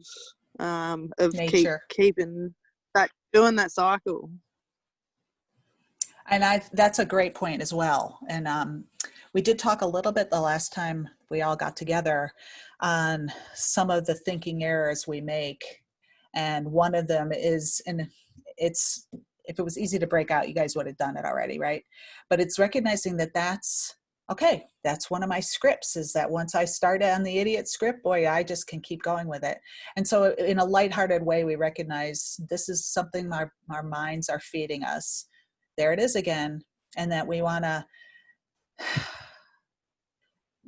of keeping that, doing that cycle. And that's a great point as well. And we did talk a little bit the last time we all got together on some of the thinking errors we make. And one of them is, and it's, if it was easy to break out, you guys would have done it already, right? But it's recognizing that that's, okay, that's one of my scripts, is that once I start on the idiot script, boy, I just can keep going with it. And so in a lighthearted way, we recognize this is something our minds are feeding us. There it is again. And that we want to,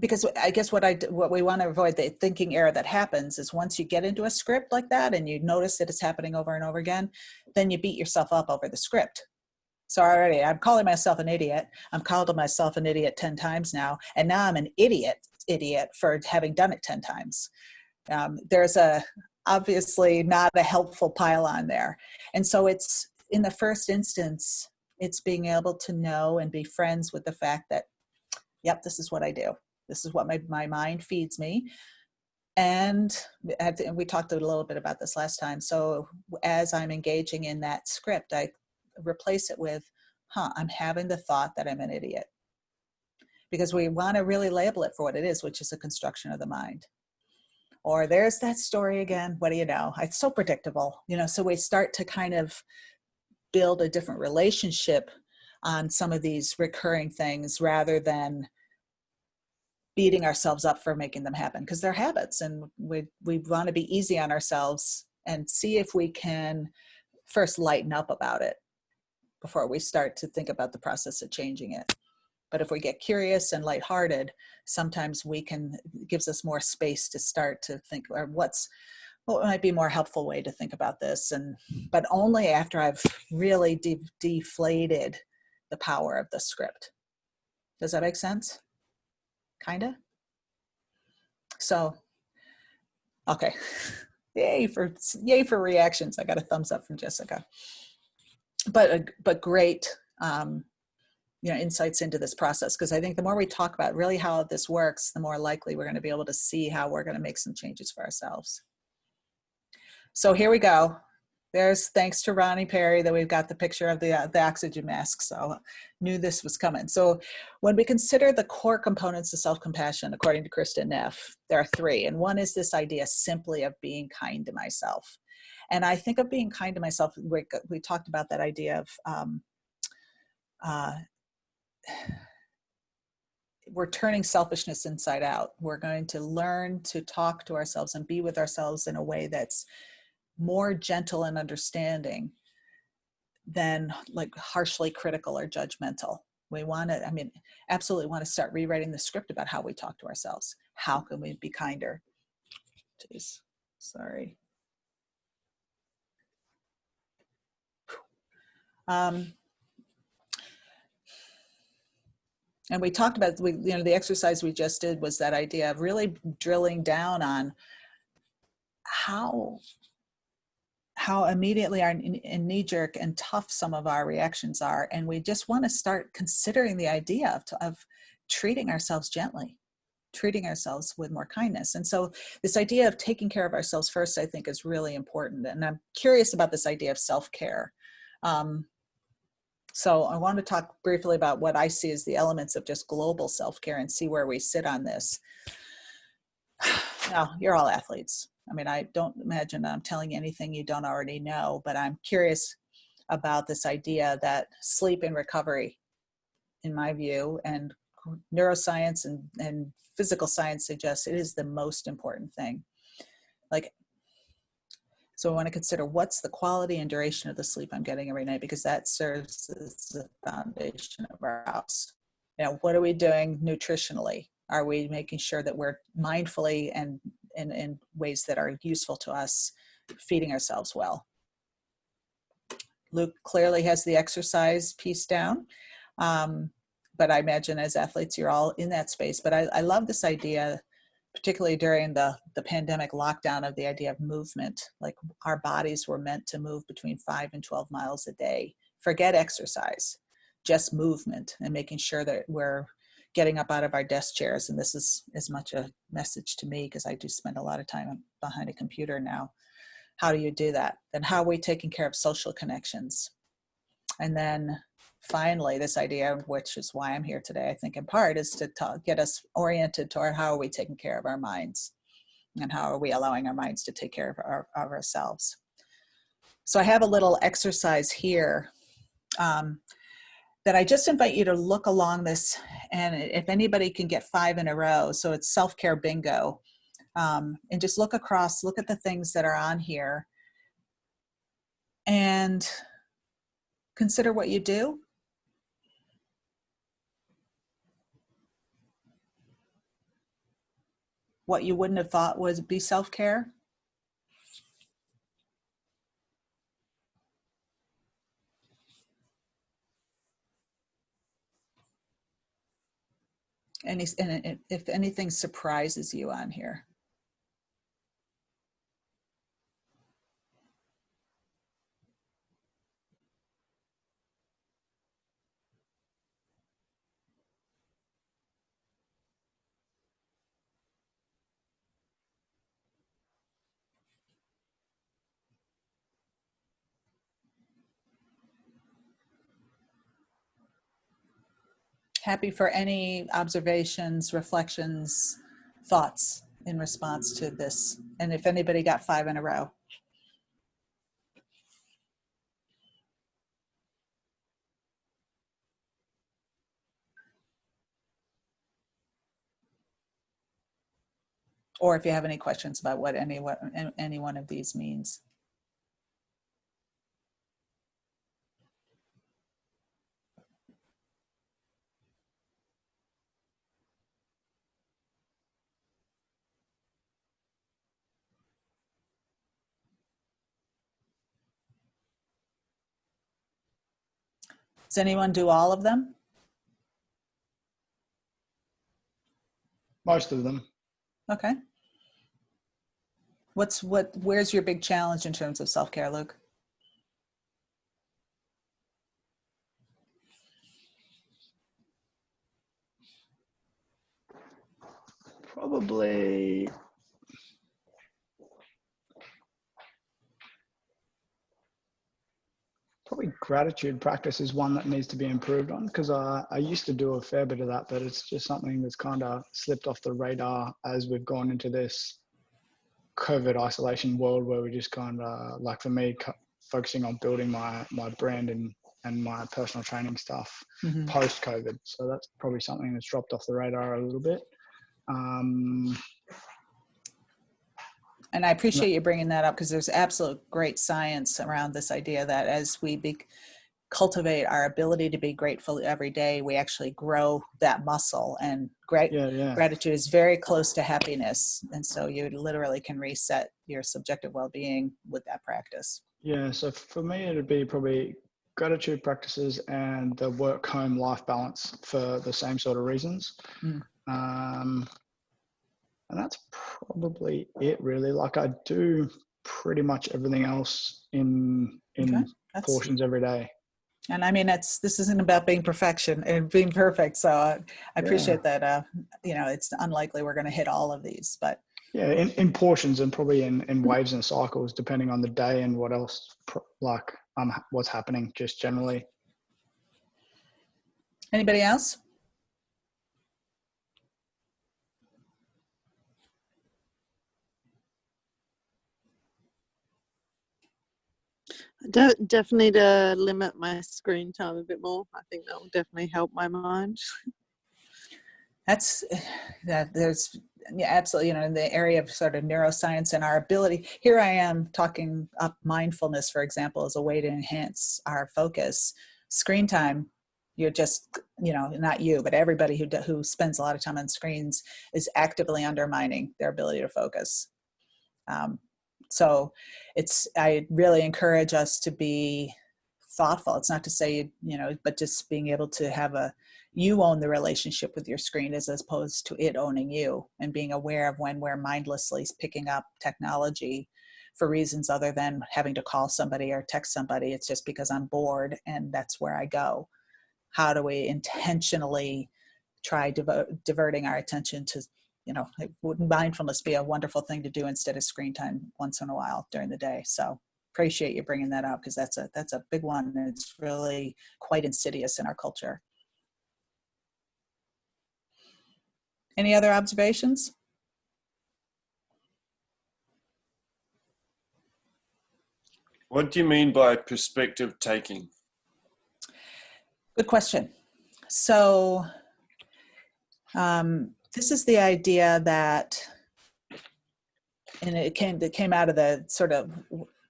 because I guess what we want to avoid, the thinking error that happens is once you get into a script like that and you notice that it's happening over and over again, then you beat yourself up over the script. So already I'm calling myself an idiot. I'm called myself an idiot 10 times now. And now I'm an idiot for having done it 10 times. There's obviously not a helpful pile on there. And so it's, in the first instance, it's being able to know and be friends with the fact that, yep, this is what I do. This is what my mind feeds me. And we talked a little bit about this last time. So as I'm engaging in that script, I replace it with, I'm having the thought that I'm an idiot. Because we want to really label it for what it is, which is a construction of the mind. Or there's that story again. What do you know? It's so predictable, you know, so we start to kind of build a different relationship on some of these recurring things rather than beating ourselves up for making them happen, because they're habits, and we want to be easy on ourselves and see if we can first lighten up about it before we start to think about the process of changing it. But if we get curious and lighthearted, sometimes gives us more space to start to think, or what might be a more helpful way to think about this, but only after I've really deflated the power of the script. Does that make sense? Kinda? So, okay. Yay for reactions. I got a thumbs up from Jessica. But great, insights into this process, because I think the more we talk about really how this works, the more likely we're going to be able to see how we're going to make some changes for ourselves. So here we go. There's, thanks to Ronnie Perry, that we've got the picture of the oxygen mask. So knew this was coming. So when we consider the core components of self-compassion, according to Kirsten Neff, there are 3. And one is this idea simply of being kind to myself. And I think of being kind to myself, we talked about that idea of we're turning selfishness inside out. We're going to learn to talk to ourselves and be with ourselves in a way that's more gentle and understanding than like harshly critical or judgmental. We want to, absolutely want to start rewriting the script about how we talk to ourselves. How can we be kinder? Jeez, sorry. And we talked about, the exercise we just did was that idea of really drilling down on how immediately and knee-jerk and tough some of our reactions are. And we just want to start considering the idea of treating ourselves gently, treating ourselves with more kindness. And so this idea of taking care of ourselves first, I think, is really important. And I'm curious about this idea of self-care. So I want to talk briefly about what I see as the elements of just global self-care and see where we sit on this. Now, you're all athletes. I don't imagine I'm telling you anything you don't already know, but I'm curious about this idea that sleep and recovery, in my view, and neuroscience and physical science suggests it is the most important thing. Like So I want to consider what's the quality and duration of the sleep I'm getting every night, because that serves as the foundation of our house. You know, what are we doing nutritionally? Are we making sure that we're mindfully and in ways that are useful to us, feeding ourselves well? Luke clearly has the exercise piece down. But I imagine as athletes, you're all in that space. But I love this idea, particularly during the pandemic lockdown, of the idea of movement. Like, our bodies were meant to move between 5 and 12 miles a day. Forget exercise, just movement, and making sure that we're getting up out of our desk chairs. And this is as much a message to me, because I do spend a lot of time behind a computer now. How do you do that? Then how are we taking care of social connections? And then finally, this idea, which is why I'm here today, I think in part, is to get us oriented toward how are we taking care of our minds, and how are we allowing our minds to take care of ourselves. So I have a little exercise here that I just invite you to look along this, and if anybody can get 5 in a row, so it's self-care bingo, and just look across, look at the things that are on here, and consider what you do. What you wouldn't have thought would be self-care. And if anything surprises you on here. Happy for any observations, reflections, thoughts in response to this. And if anybody got 5 in a row. Or if you have any questions about what any one of these means. Does anyone do all of them? Most of them. Okay. Where's your big challenge in terms of self-care, Luke? Probably gratitude practice is one that needs to be improved on, because I used to do a fair bit of that, but it's just something that's kind of slipped off the radar as we've gone into this COVID isolation world, where we just kind of, like for me, focusing on building my brand and my personal training stuff post-COVID. So that's probably something that's dropped off the radar a little bit. And I appreciate you bringing that up, because there's absolute great science around this idea that as we cultivate our ability to be grateful every day, we actually grow that muscle. And gratitude is very close to happiness. And so you literally can reset your subjective well-being with that practice. Yeah, so for me, it'd be probably gratitude practices and the work-home life balance for the same sort of reasons. And that's probably it, really. Like, I do pretty much everything else in portions every day. And I mean, this isn't about being perfection and being perfect. So I appreciate that. It's unlikely we're going to hit all of these, but yeah, in portions, and probably in waves and cycles, depending on the day and what else, what's happening just generally. Anybody else? Definitely to limit my screen time a bit more. I think that will definitely help my mind. There's yeah, absolutely. You know, in the area of sort of neuroscience and our ability, here I am talking up mindfulness, for example, as a way to enhance our focus. Screen time, you're just, you know, not you, but everybody who spends a lot of time on screens is actively undermining their ability to focus. So I really encourage us to be thoughtful. It's not to say, you know, but just being able to you own the relationship with your screen as opposed to it owning you, and being aware of when we're mindlessly picking up technology for reasons other than having to call somebody or text somebody. It's just because I'm bored and that's where I go. How do we intentionally try diverting our attention to, you know, wouldn't mindfulness be a wonderful thing to do instead of screen time once in a while during the day? So appreciate you bringing that up, because that's a big one, and it's really quite insidious in our culture. Any other observations? What do you mean by perspective taking? Good question. So this is the idea that, and it came out of the sort of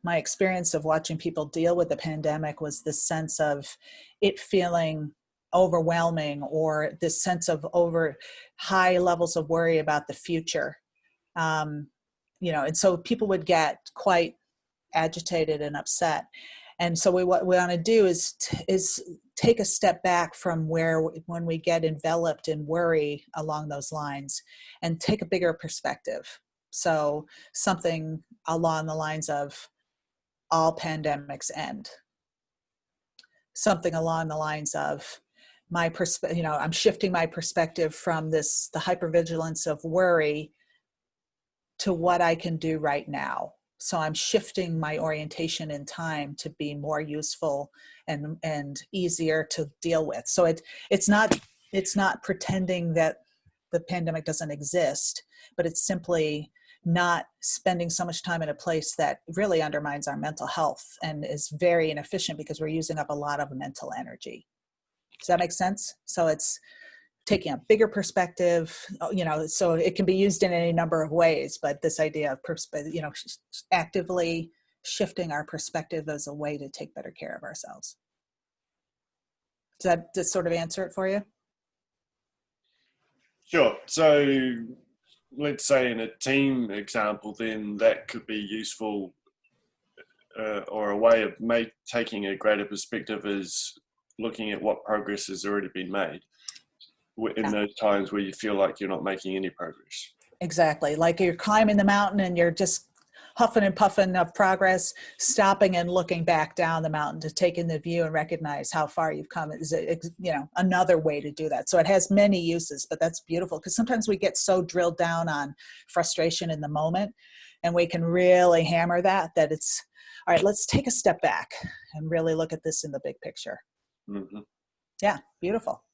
my experience of watching people deal with the pandemic, was this sense of it feeling overwhelming, or this sense of high levels of worry about the future. You know, and so people would get quite agitated and upset. And so what we want to do is take a step back from when we get enveloped in worry along those lines, and take a bigger perspective. So something along the lines of all pandemics end. Something along the lines of I'm shifting my perspective from the hypervigilance of worry to what I can do right now. So I'm shifting my orientation in time to be more useful and easier to deal with. So it's not pretending that the pandemic doesn't exist, but it's simply not spending so much time in a place that really undermines our mental health and is very inefficient, because we're using up a lot of mental energy. Does that make sense? So it's taking a bigger perspective, you know, so it can be used in any number of ways, but this idea of, actively shifting our perspective as a way to take better care of ourselves. Does that just sort of answer it for you? Sure. So let's say in a team example, then that could be useful, or a way of taking a greater perspective is looking at what progress has already been made in those times where you feel like you're not making any progress. Exactly. Like you're climbing the mountain and you're just huffing and puffing of progress, stopping and looking back down the mountain to take in the view and recognize how far you've come is, another way to do that. So it has many uses, but that's beautiful, because sometimes we get so drilled down on frustration in the moment, and we can really hammer that it's, all right, let's take a step back and really look at this in the big picture. Mm-hmm. Yeah, beautiful.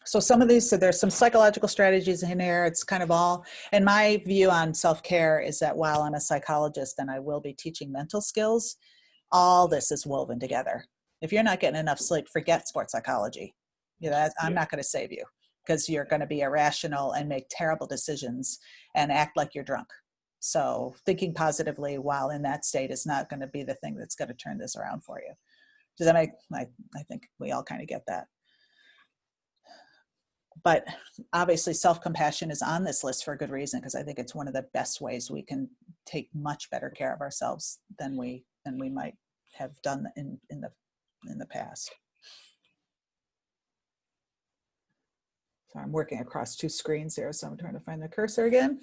So there's some psychological strategies in here. It's kind of all, and my view on self-care is that while I'm a psychologist and I will be teaching mental skills, all this is woven together. If you're not getting enough sleep, forget sports psychology. I'm not going to save you, because you're going to be irrational and make terrible decisions and act like you're drunk. So thinking positively while in that state is not going to be the thing that's going to turn this around for you. Does that make, I think we all kind of get that. But obviously self-compassion is on this list for a good reason, because I think it's one of the best ways we can take much better care of ourselves than we might have done in the past. So I'm working across two screens here, so I'm trying to find the cursor again.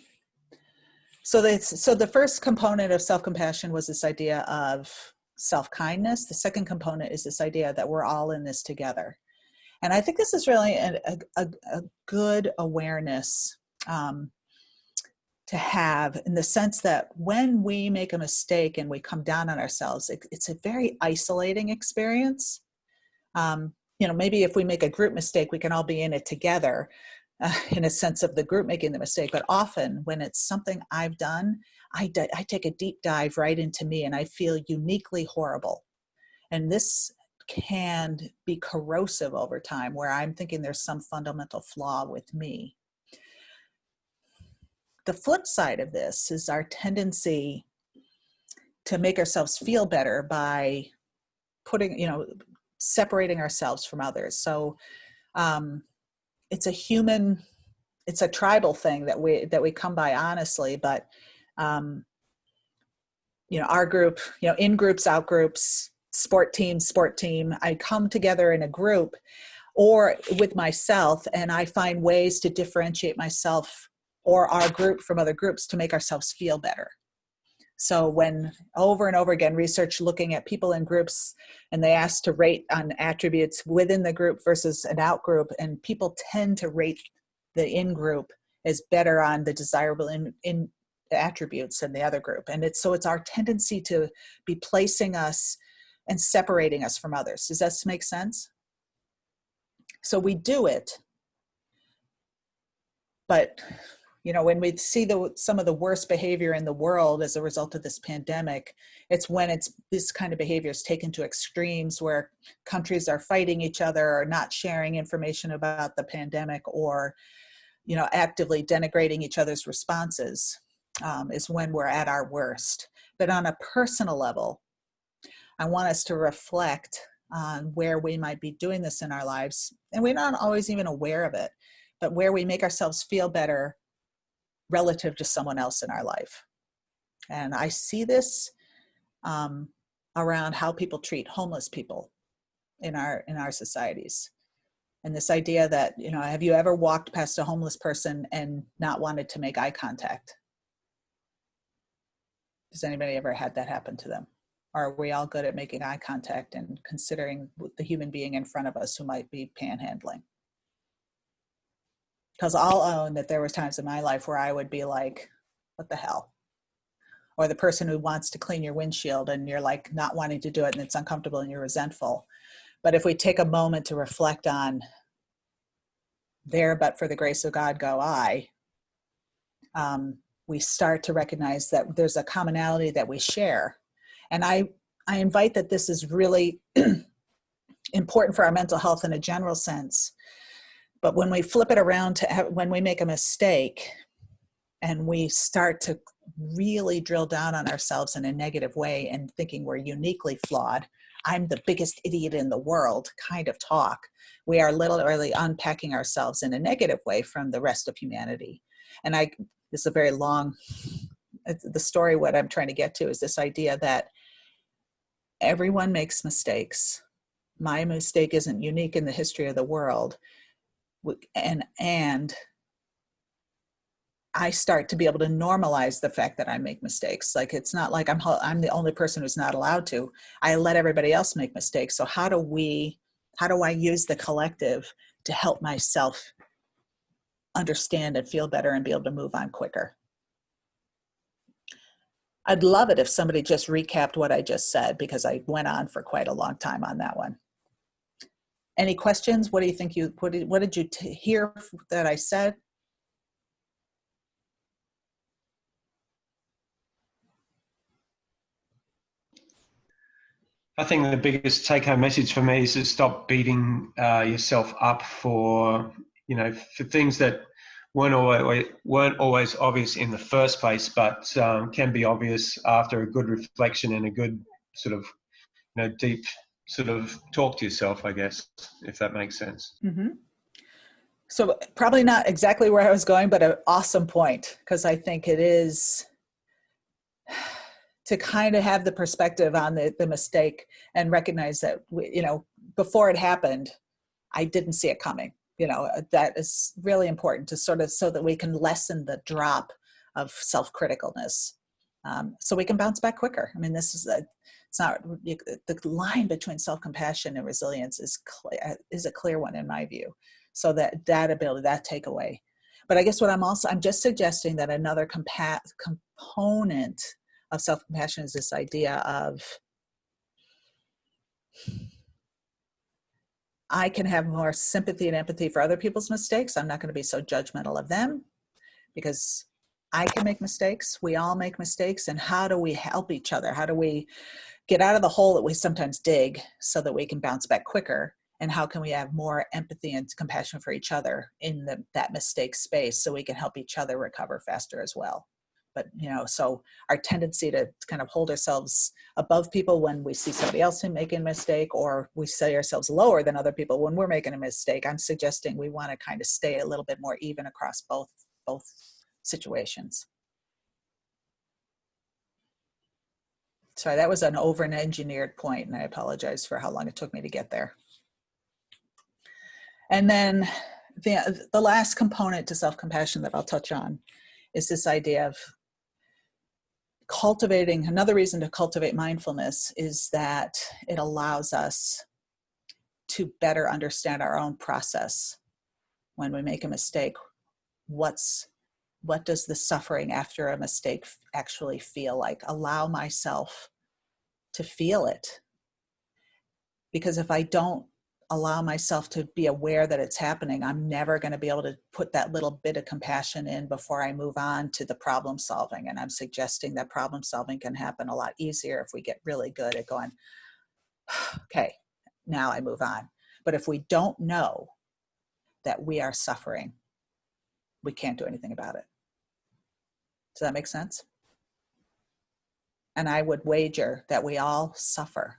So the first component of self-compassion was this idea of self-kindness. The second component is this idea that we're all in this together. And I think this is really a good awareness to have, in the sense that when we make a mistake and we come down on ourselves, it's a very isolating experience. Maybe if we make a group mistake, we can all be in it together, in a sense of the group making the mistake. But often when it's something I've done, I take a deep dive right into me, and I feel uniquely horrible. And this can be corrosive over time, where I'm thinking there's some fundamental flaw with me. the flip side of this is our tendency to make ourselves feel better by putting, separating ourselves from others. So it's a tribal thing that we come by, honestly, but our group, in groups, out groups, sport team, I come together in a group or with myself, and I find ways to differentiate myself or our group from other groups to make ourselves feel better. So when over and over again, research looking at people in groups, and they asked to rate on attributes within the group versus an out group, and people tend to rate the in group as better on the desirable in attributes than the other group. And it's our tendency to be placing us and separating us from others. Does that make sense? So we do it, but when we see some of the worst behavior in the world as a result of this pandemic, it's when this kind of behavior is taken to extremes where countries are fighting each other or not sharing information about the pandemic, or actively denigrating each other's responses, is when we're at our worst. But on a personal level, I want us to reflect on where we might be doing this in our lives, and we're not always even aware of it, but where we make ourselves feel better relative to someone else in our life. And I see this around how people treat homeless people in our societies. And this idea that, have you ever walked past a homeless person and not wanted to make eye contact? Has anybody ever had that happen to them? Or are we all good at making eye contact and considering the human being in front of us who might be panhandling? Because I'll own that there was times in my life where I would be like, what the hell? Or the person who wants to clean your windshield and you're like not wanting to do it and it's uncomfortable and you're resentful. But if we take a moment to reflect on there, but for the grace of God go I, we start to recognize that there's a commonality that we share. And I invite that this is really important for our mental health in a general sense. But when we flip it around to when we make a mistake and we start to really drill down on ourselves in a negative way and thinking we're uniquely flawed, I'm the biggest idiot in the world kind of talk, we are literally unpacking ourselves in a negative way from the rest of humanity. And this is a very long, the story, what I'm trying to get to is this idea that everyone makes mistakes. My mistake isn't unique in the history of the world. And I start to be able to normalize the fact that I make mistakes. Like, it's not like I'm the only person who's not allowed to. I let everybody else make mistakes. So how do I use the collective to help myself understand and feel better and be able to move on quicker? I'd love it if somebody just recapped what I just said, because I went on for quite a long time on that one. Any questions? What do you think what did you hear that I said? I think the biggest take-home message for me is to stop beating yourself up for things that weren't always obvious in the first place, but can be obvious after a good reflection and a good sort of deep sort of talk to yourself, I guess, if that makes sense. Mm-hmm. So probably not exactly where I was going, but an awesome point, because I think it is to kind of have the perspective on the mistake and recognize that, before it happened, I didn't see it coming. That is really important to sort of, so that we can lessen the drop of self-criticalness, so we can bounce back quicker. I mean, the line between self-compassion and resilience is a clear one in my view. So that ability, that takeaway. But I guess I'm just suggesting that another component of self-compassion is this idea of, I can have more sympathy and empathy for other people's mistakes. I'm not going to be so judgmental of them, because I can make mistakes. We all make mistakes. And how do we help each other? How do we get out of the hole that we sometimes dig so that we can bounce back quicker? And how can we have more empathy and compassion for each other in that mistake space so we can help each other recover faster as well. But, so our tendency to kind of hold ourselves above people when we see somebody else making a mistake, or we say ourselves lower than other people when we're making a mistake, I'm suggesting we want to kind of stay a little bit more even across both situations. Sorry, that was an over-engineered point, and I apologize for how long it took me to get there. And then the last component to self-compassion that I'll touch on is this idea of cultivating. Another reason to cultivate mindfulness is that it allows us to better understand our own process. When we make a mistake, what does the suffering after a mistake actually feel like? Allow myself to feel it. Because if I don't allow myself to be aware that it's happening, I'm never going to be able to put that little bit of compassion in before I move on to the problem solving. And I'm suggesting that problem solving can happen a lot easier if we get really good at going, okay, now I move on. But if we don't know that we are suffering, we can't do anything about it. Does that make sense? And I would wager that we all suffer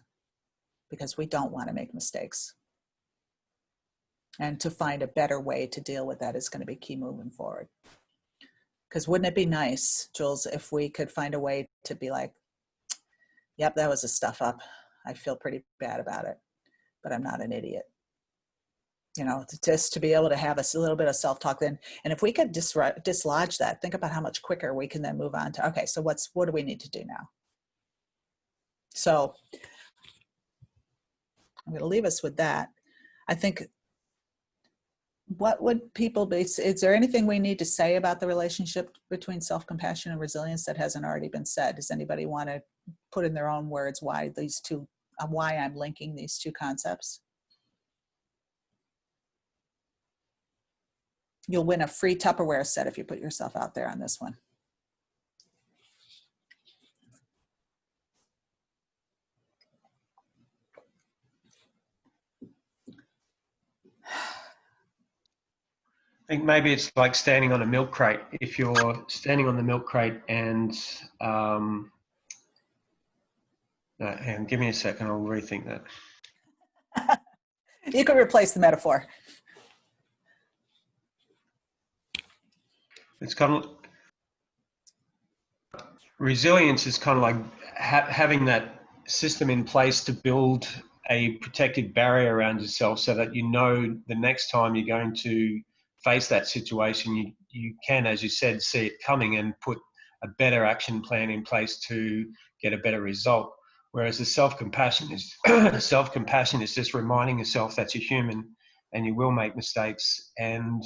because we don't want to make mistakes. And to find a better way to deal with that is going to be key moving forward. Because wouldn't it be nice, Jules, if we could find a way to be like, yep, that was a stuff up. I feel pretty bad about it, but I'm not an idiot. Just to be able to have a little bit of self-talk then. And if we could dislodge that, think about how much quicker we can then move on to, okay, so what do we need to do now? So I'm going to leave us with that. I think, what would people be, is there anything we need to say about the relationship between self-compassion and resilience that hasn't already been said? Does anybody want to put in their own words why I'm linking these two concepts? You'll win a free Tupperware set if you put yourself out there on this one. I think maybe it's like standing on a milk crate. If you're standing on the milk crate and, hang on, give me a second, I'll rethink that. You could replace the metaphor. It's kind of, resilience is kind of like having that system in place to build a protective barrier around yourself so that the next time you're going to face that situation, you can, as you said, see it coming and put a better action plan in place to get a better result. Whereas the self-compassion is just reminding yourself that you're human and you will make mistakes, and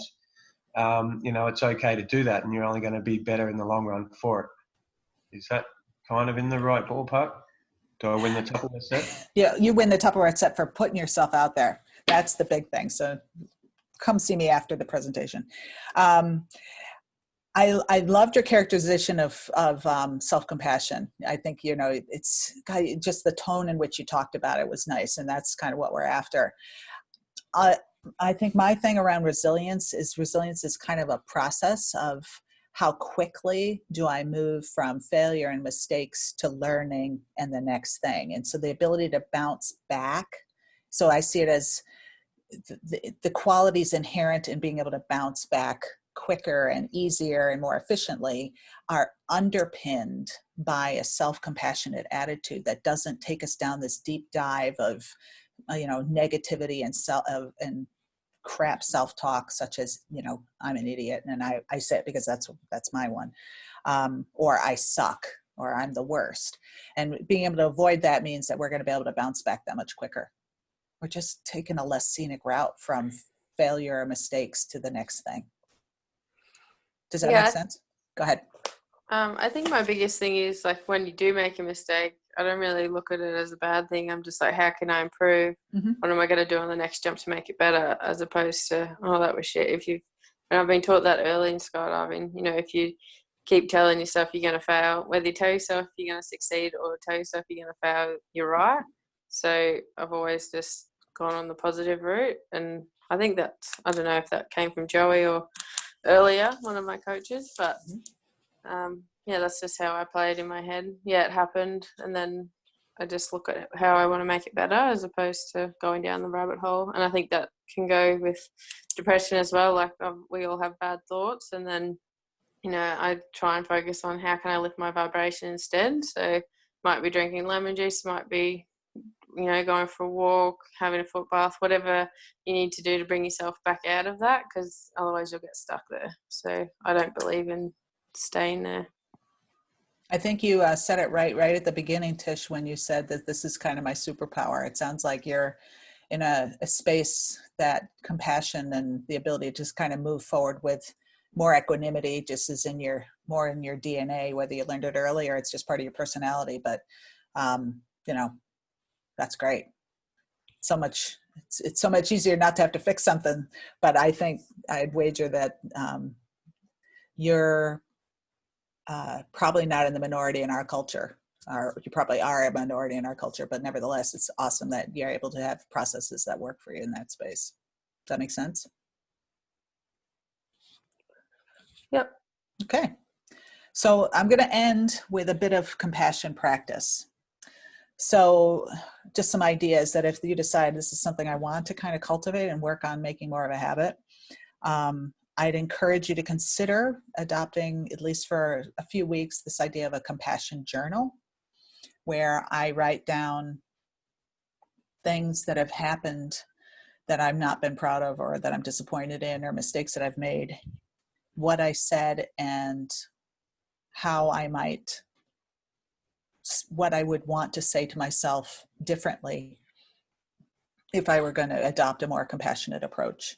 it's okay to do that, and you're only going to be better in the long run for it. Is that kind of in the right ballpark? Do I win the Tupperware set? Yeah, you win the Tupperware set for putting yourself out there. That's the big thing. So come see me after the presentation. I loved your characterization of self-compassion. I think, it's just the tone in which you talked about it was nice, and that's kind of what we're after. I think my thing around resilience is kind of a process of how quickly do I move from failure and mistakes to learning and the next thing. And so the ability to bounce back. So I see it as the qualities inherent in being able to bounce back quicker and easier and more efficiently are underpinned by a self-compassionate attitude that doesn't take us down this deep dive of negativity and crap self-talk, such as I'm an idiot, and I say it because that's my one, or I suck, or I'm the worst. And being able to avoid that means that we're going to be able to bounce back that much quicker. We're just taking a less scenic route from failure or mistakes to the next thing. Does that make sense? Go ahead. I think my biggest thing is, like, when you do make a mistake, I don't really look at it as a bad thing. I'm just like, how can I improve? Mm-hmm. What am I going to do on the next jump to make it better? As opposed to, oh, that was shit. And I've been taught that early in skydiving. If you keep telling yourself you're going to fail, whether you tell yourself you're going to succeed or tell yourself you're going to fail, you're right. So I've always just gone on the positive route. And I think that, I don't know if that came from Joey or earlier, one of my coaches, but yeah, that's just how I play it in my head. Yeah, it happened, and then I just look at how I want to make it better as opposed to going down the rabbit hole. And I think that can go with depression as well. Like we all have bad thoughts, and then, you know, I try and focus on how can I lift my vibration instead. So might be drinking lemon juice, might be, you know, going for a walk, having a foot bath, whatever you need to do to bring yourself back out of that, because otherwise you'll get stuck there. So I don't believe in staying there. I think you said it right at the beginning, Tish, when you said that this is kind of my superpower. It sounds like you're in a space that compassion and the ability to just kind of move forward with more equanimity just is more in your DNA, whether you learned it early or it's just part of your personality. But, you know, that's great. It's so much easier not to have to fix something. But I think I'd wager that you're probably not in the minority in our culture, or you probably are a minority in our culture, but nevertheless, it's awesome that you're able to have processes that work for you in that space. Does that make sense? Yep. Okay. So I'm going to end with a bit of compassion practice. So just some ideas that if you decide this is something I want to kind of cultivate and work on making more of a habit, I'd encourage you to consider adopting, at least for a few weeks, this idea of a compassion journal, where I write down things that have happened that I've not been proud of, or that I'm disappointed in, or mistakes that I've made, what I said, and how I might, what I would want to say to myself differently if I were going to adopt a more compassionate approach.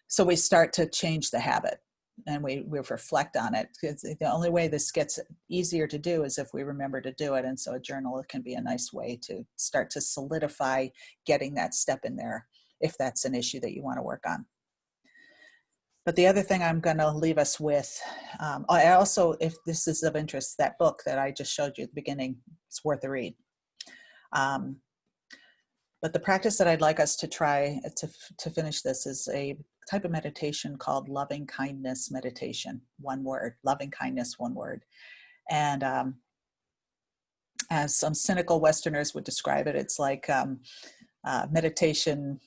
So we start to change the habit, and we reflect on it. The only way this gets easier to do is if we remember to do it. And so a journal can be a nice way to start to solidify getting that step in there, if that's an issue that you want to work on. But the other thing I'm going to leave us with, I also, if this is of interest, that book that I just showed you at the beginning, it's worth a read. But the practice that I'd like us to try to finish this is a type of meditation called loving kindness meditation. One word, loving kindness, one word. And as some cynical Westerners would describe it, it's like meditation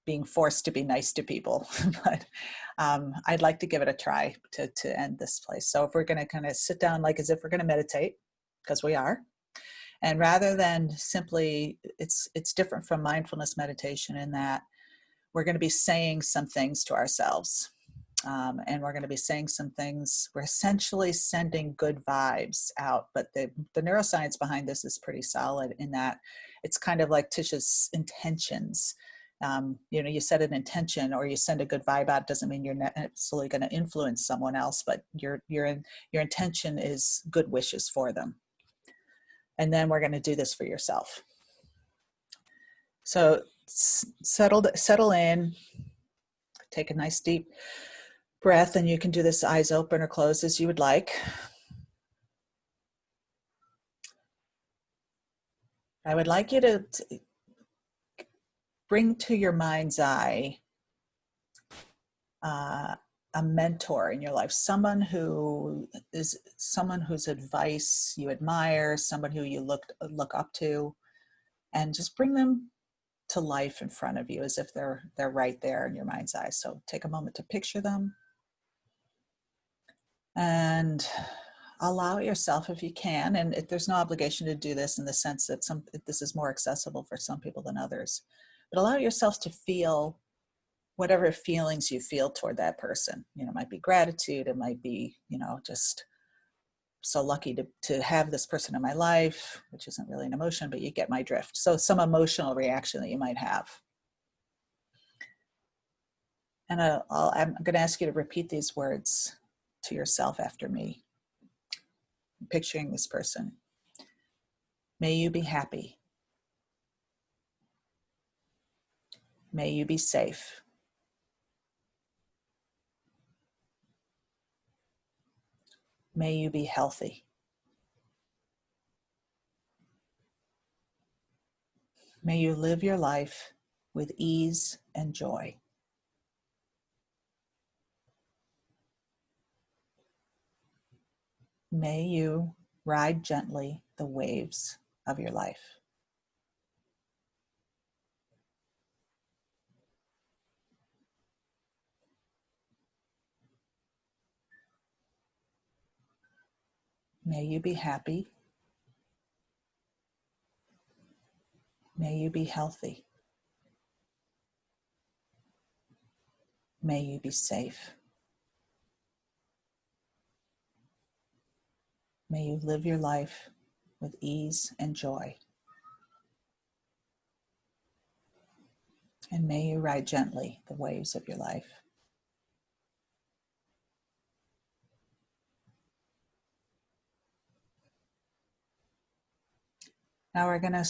being forced to be nice to people. But I'd like to give it a try to end this place. So if we're going to kind of sit down like as if we're going to meditate, because we are, and rather than simply, it's different from mindfulness meditation in that we're going to be saying some things to ourselves. And we're going to be saying some things. We're essentially sending good vibes out, but the neuroscience behind this is pretty solid in that it's kind of like Tish's intentions. You know, you set an intention or you send a good vibe out, doesn't mean you're not absolutely going to influence someone else, but your intention is good wishes for them. And then we're going to do this for yourself. So settle in, take a nice deep breath, and you can do this eyes open or closed as you would like. I would like you to bring to your mind's eye a mentor in your life, someone whose advice you admire, someone who you look up to, and just bring them to life in front of you as if they're right there in your mind's eye. So take a moment to picture them and allow yourself, if you can, and there's no obligation to do this in the sense that this is more accessible for some people than others, but allow yourself to feel whatever feelings you feel toward that person. You know, it might be gratitude, it might be, you know, just so lucky to have this person in my life, which isn't really an emotion, but you get my drift. So some emotional reaction that you might have. And I'm going to ask you to repeat these words to yourself after me. I'm picturing this person. May you be happy. May you be safe. May you be healthy. May you live your life with ease and joy. May you ride gently the waves of your life. May you be happy. May you be healthy. May you be safe. May you live your life with ease and joy. And may you ride gently the waves of your life. Now we're going to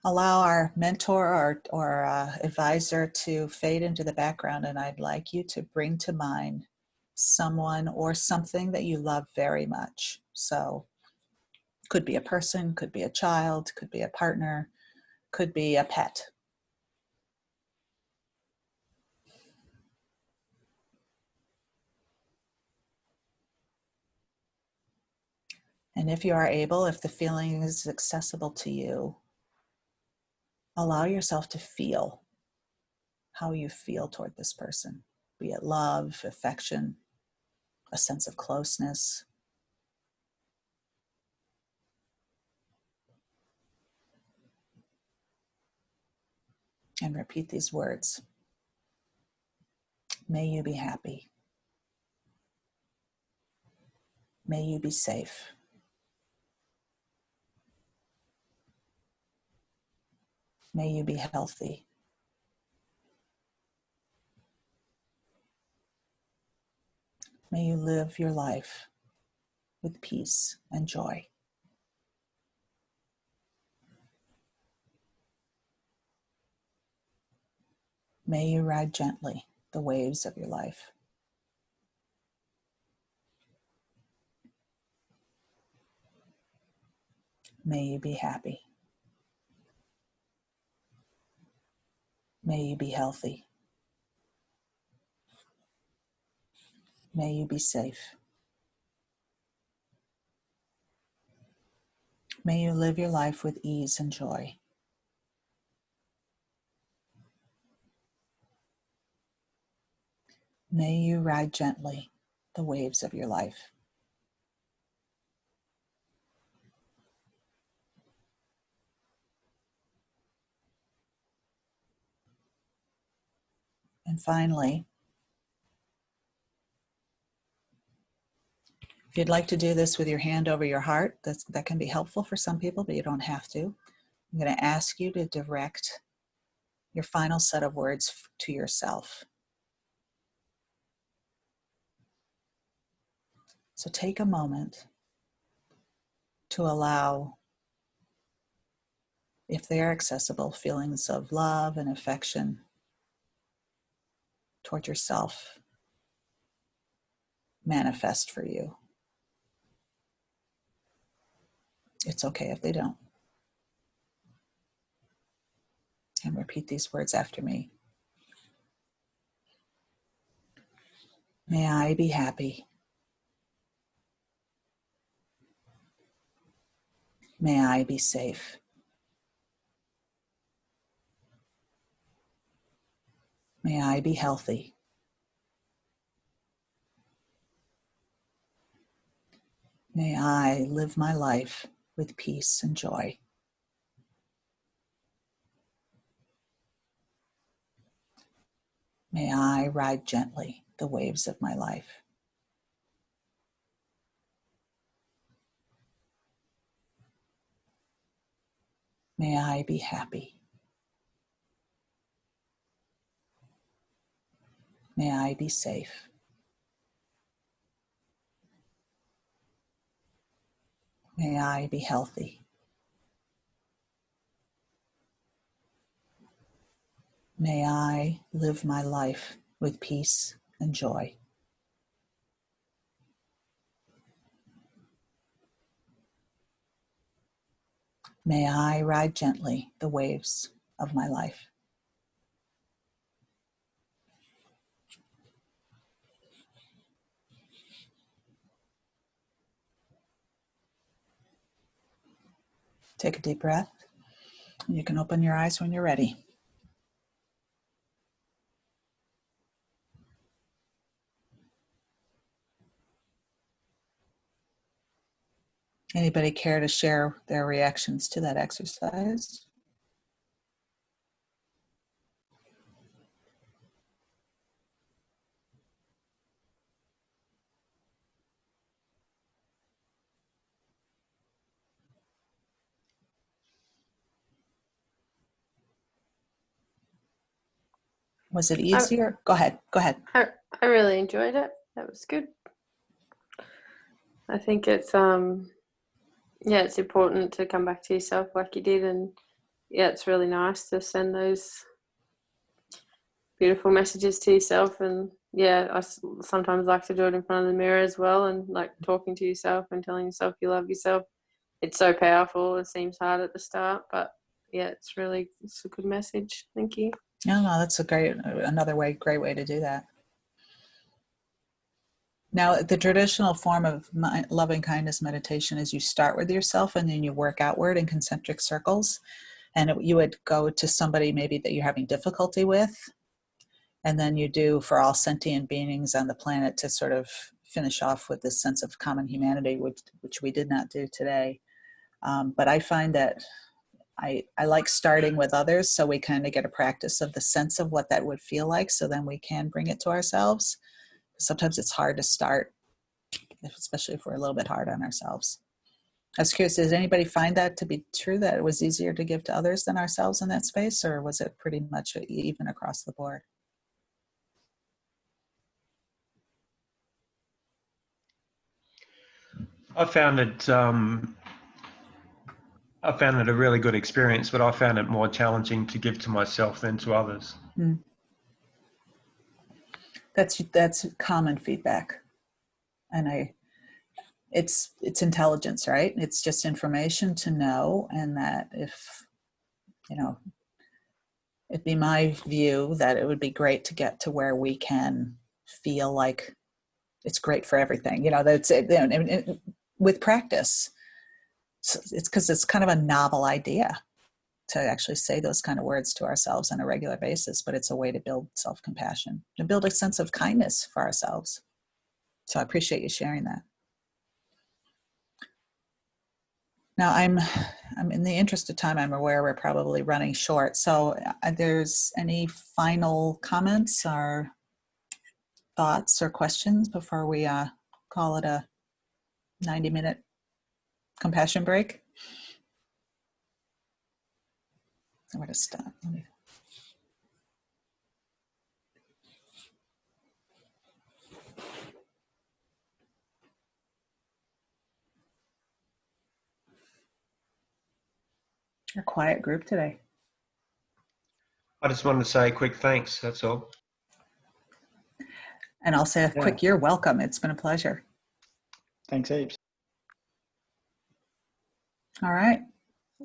allow our mentor or advisor to fade into the background, and I'd like you to bring to mind someone or something that you love very much. So could be a person, could be a child, could be a partner, could be a pet. And if you are able, if the feeling is accessible to you, allow yourself to feel how you feel toward this person, be it love, affection, a sense of closeness. And repeat these words. May you be happy. May you be safe. May you be healthy. May you live your life with peace and joy. May you ride gently the waves of your life. May you be happy. May you be healthy. May you be safe. May you live your life with ease and joy. May you ride gently the waves of your life. And finally, if you'd like to do this with your hand over your heart, that can be helpful for some people, but you don't have to. I'm going to ask you to direct your final set of words to yourself. So take a moment to allow, if they are accessible, feelings of love and affection toward yourself manifest for you. It's okay if they don't. And repeat these words after me. May I be happy. May I be safe. May I be healthy. May I live my life with peace and joy. May I ride gently the waves of my life. May I be happy. May I be safe. May I be healthy. May I live my life with peace and joy. May I ride gently the waves of my life. Take a deep breath. You can open your eyes when you're ready. Anybody care to share their reactions to that exercise? Was it easier? Go ahead. I really enjoyed it. That was good. I think it's it's important to come back to yourself like you did, and yeah, it's really nice to send those beautiful messages to yourself. And yeah, I sometimes like to do it in front of the mirror as well, and like talking to yourself and telling yourself you love yourself. It's so powerful. It seems hard at the start, but yeah, it's a good message. Thank you. No, that's another great way to do that. Now, the traditional form of loving kindness meditation is you start with yourself and then you work outward in concentric circles. And you would go to somebody maybe that you're having difficulty with. And then you do for all sentient beings on the planet to sort of finish off with this sense of common humanity, which we did not do today. But I find that I like starting with others so we kind of get a practice of the sense of what that would feel like, so then we can bring it to ourselves. Sometimes it's hard to start, especially if we're a little bit hard on ourselves. I was curious, does anybody find that to be true, that it was easier to give to others than ourselves in that space, or was it pretty much even across the board? I found it a really good experience, but I found it more challenging to give to myself than to others. That's common feedback, and it's intelligence, right? It's just information to know, and that it'd be my view that it would be great to get to where we can feel like it's great for everything. That's it. With practice, it's because it's kind of a novel idea to actually say those kind of words to ourselves on a regular basis, but it's a way to build self-compassion, to build a sense of kindness for ourselves. So I appreciate you sharing that. Now I'm in the interest of time, I'm aware we're probably running short. So there's any final comments or thoughts or questions before we call it a 90-minute compassion break? I'm going to stop. A quiet group today. I just wanted to say a quick thanks, that's all. And I'll say a quick, you're welcome. It's been a pleasure. Thanks heaps. All right.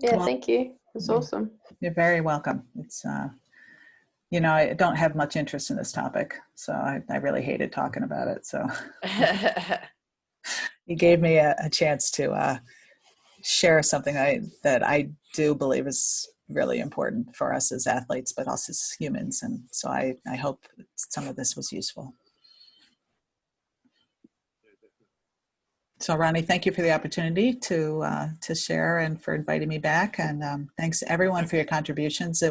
Yeah, well, thank you. It's awesome. You're very welcome. It's, I don't have much interest in this topic, so I really hated talking about it. So you gave me a chance to share something that I do believe is really important for us as athletes, but us as humans. And so I hope some of this was useful. So Ronnie, thank you for the opportunity to share and for inviting me back. And thanks everyone for your contributions.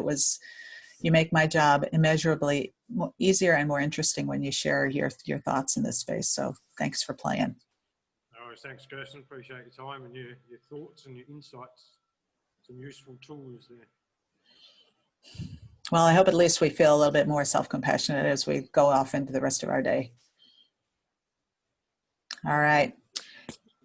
You make my job immeasurably easier and more interesting when you share your thoughts in this space. So thanks for playing. No, thanks, Kirsten. Appreciate your time and your thoughts and your insights. Some useful tools there. Well, I hope at least we feel a little bit more self-compassionate as we go off into the rest of our day. All right.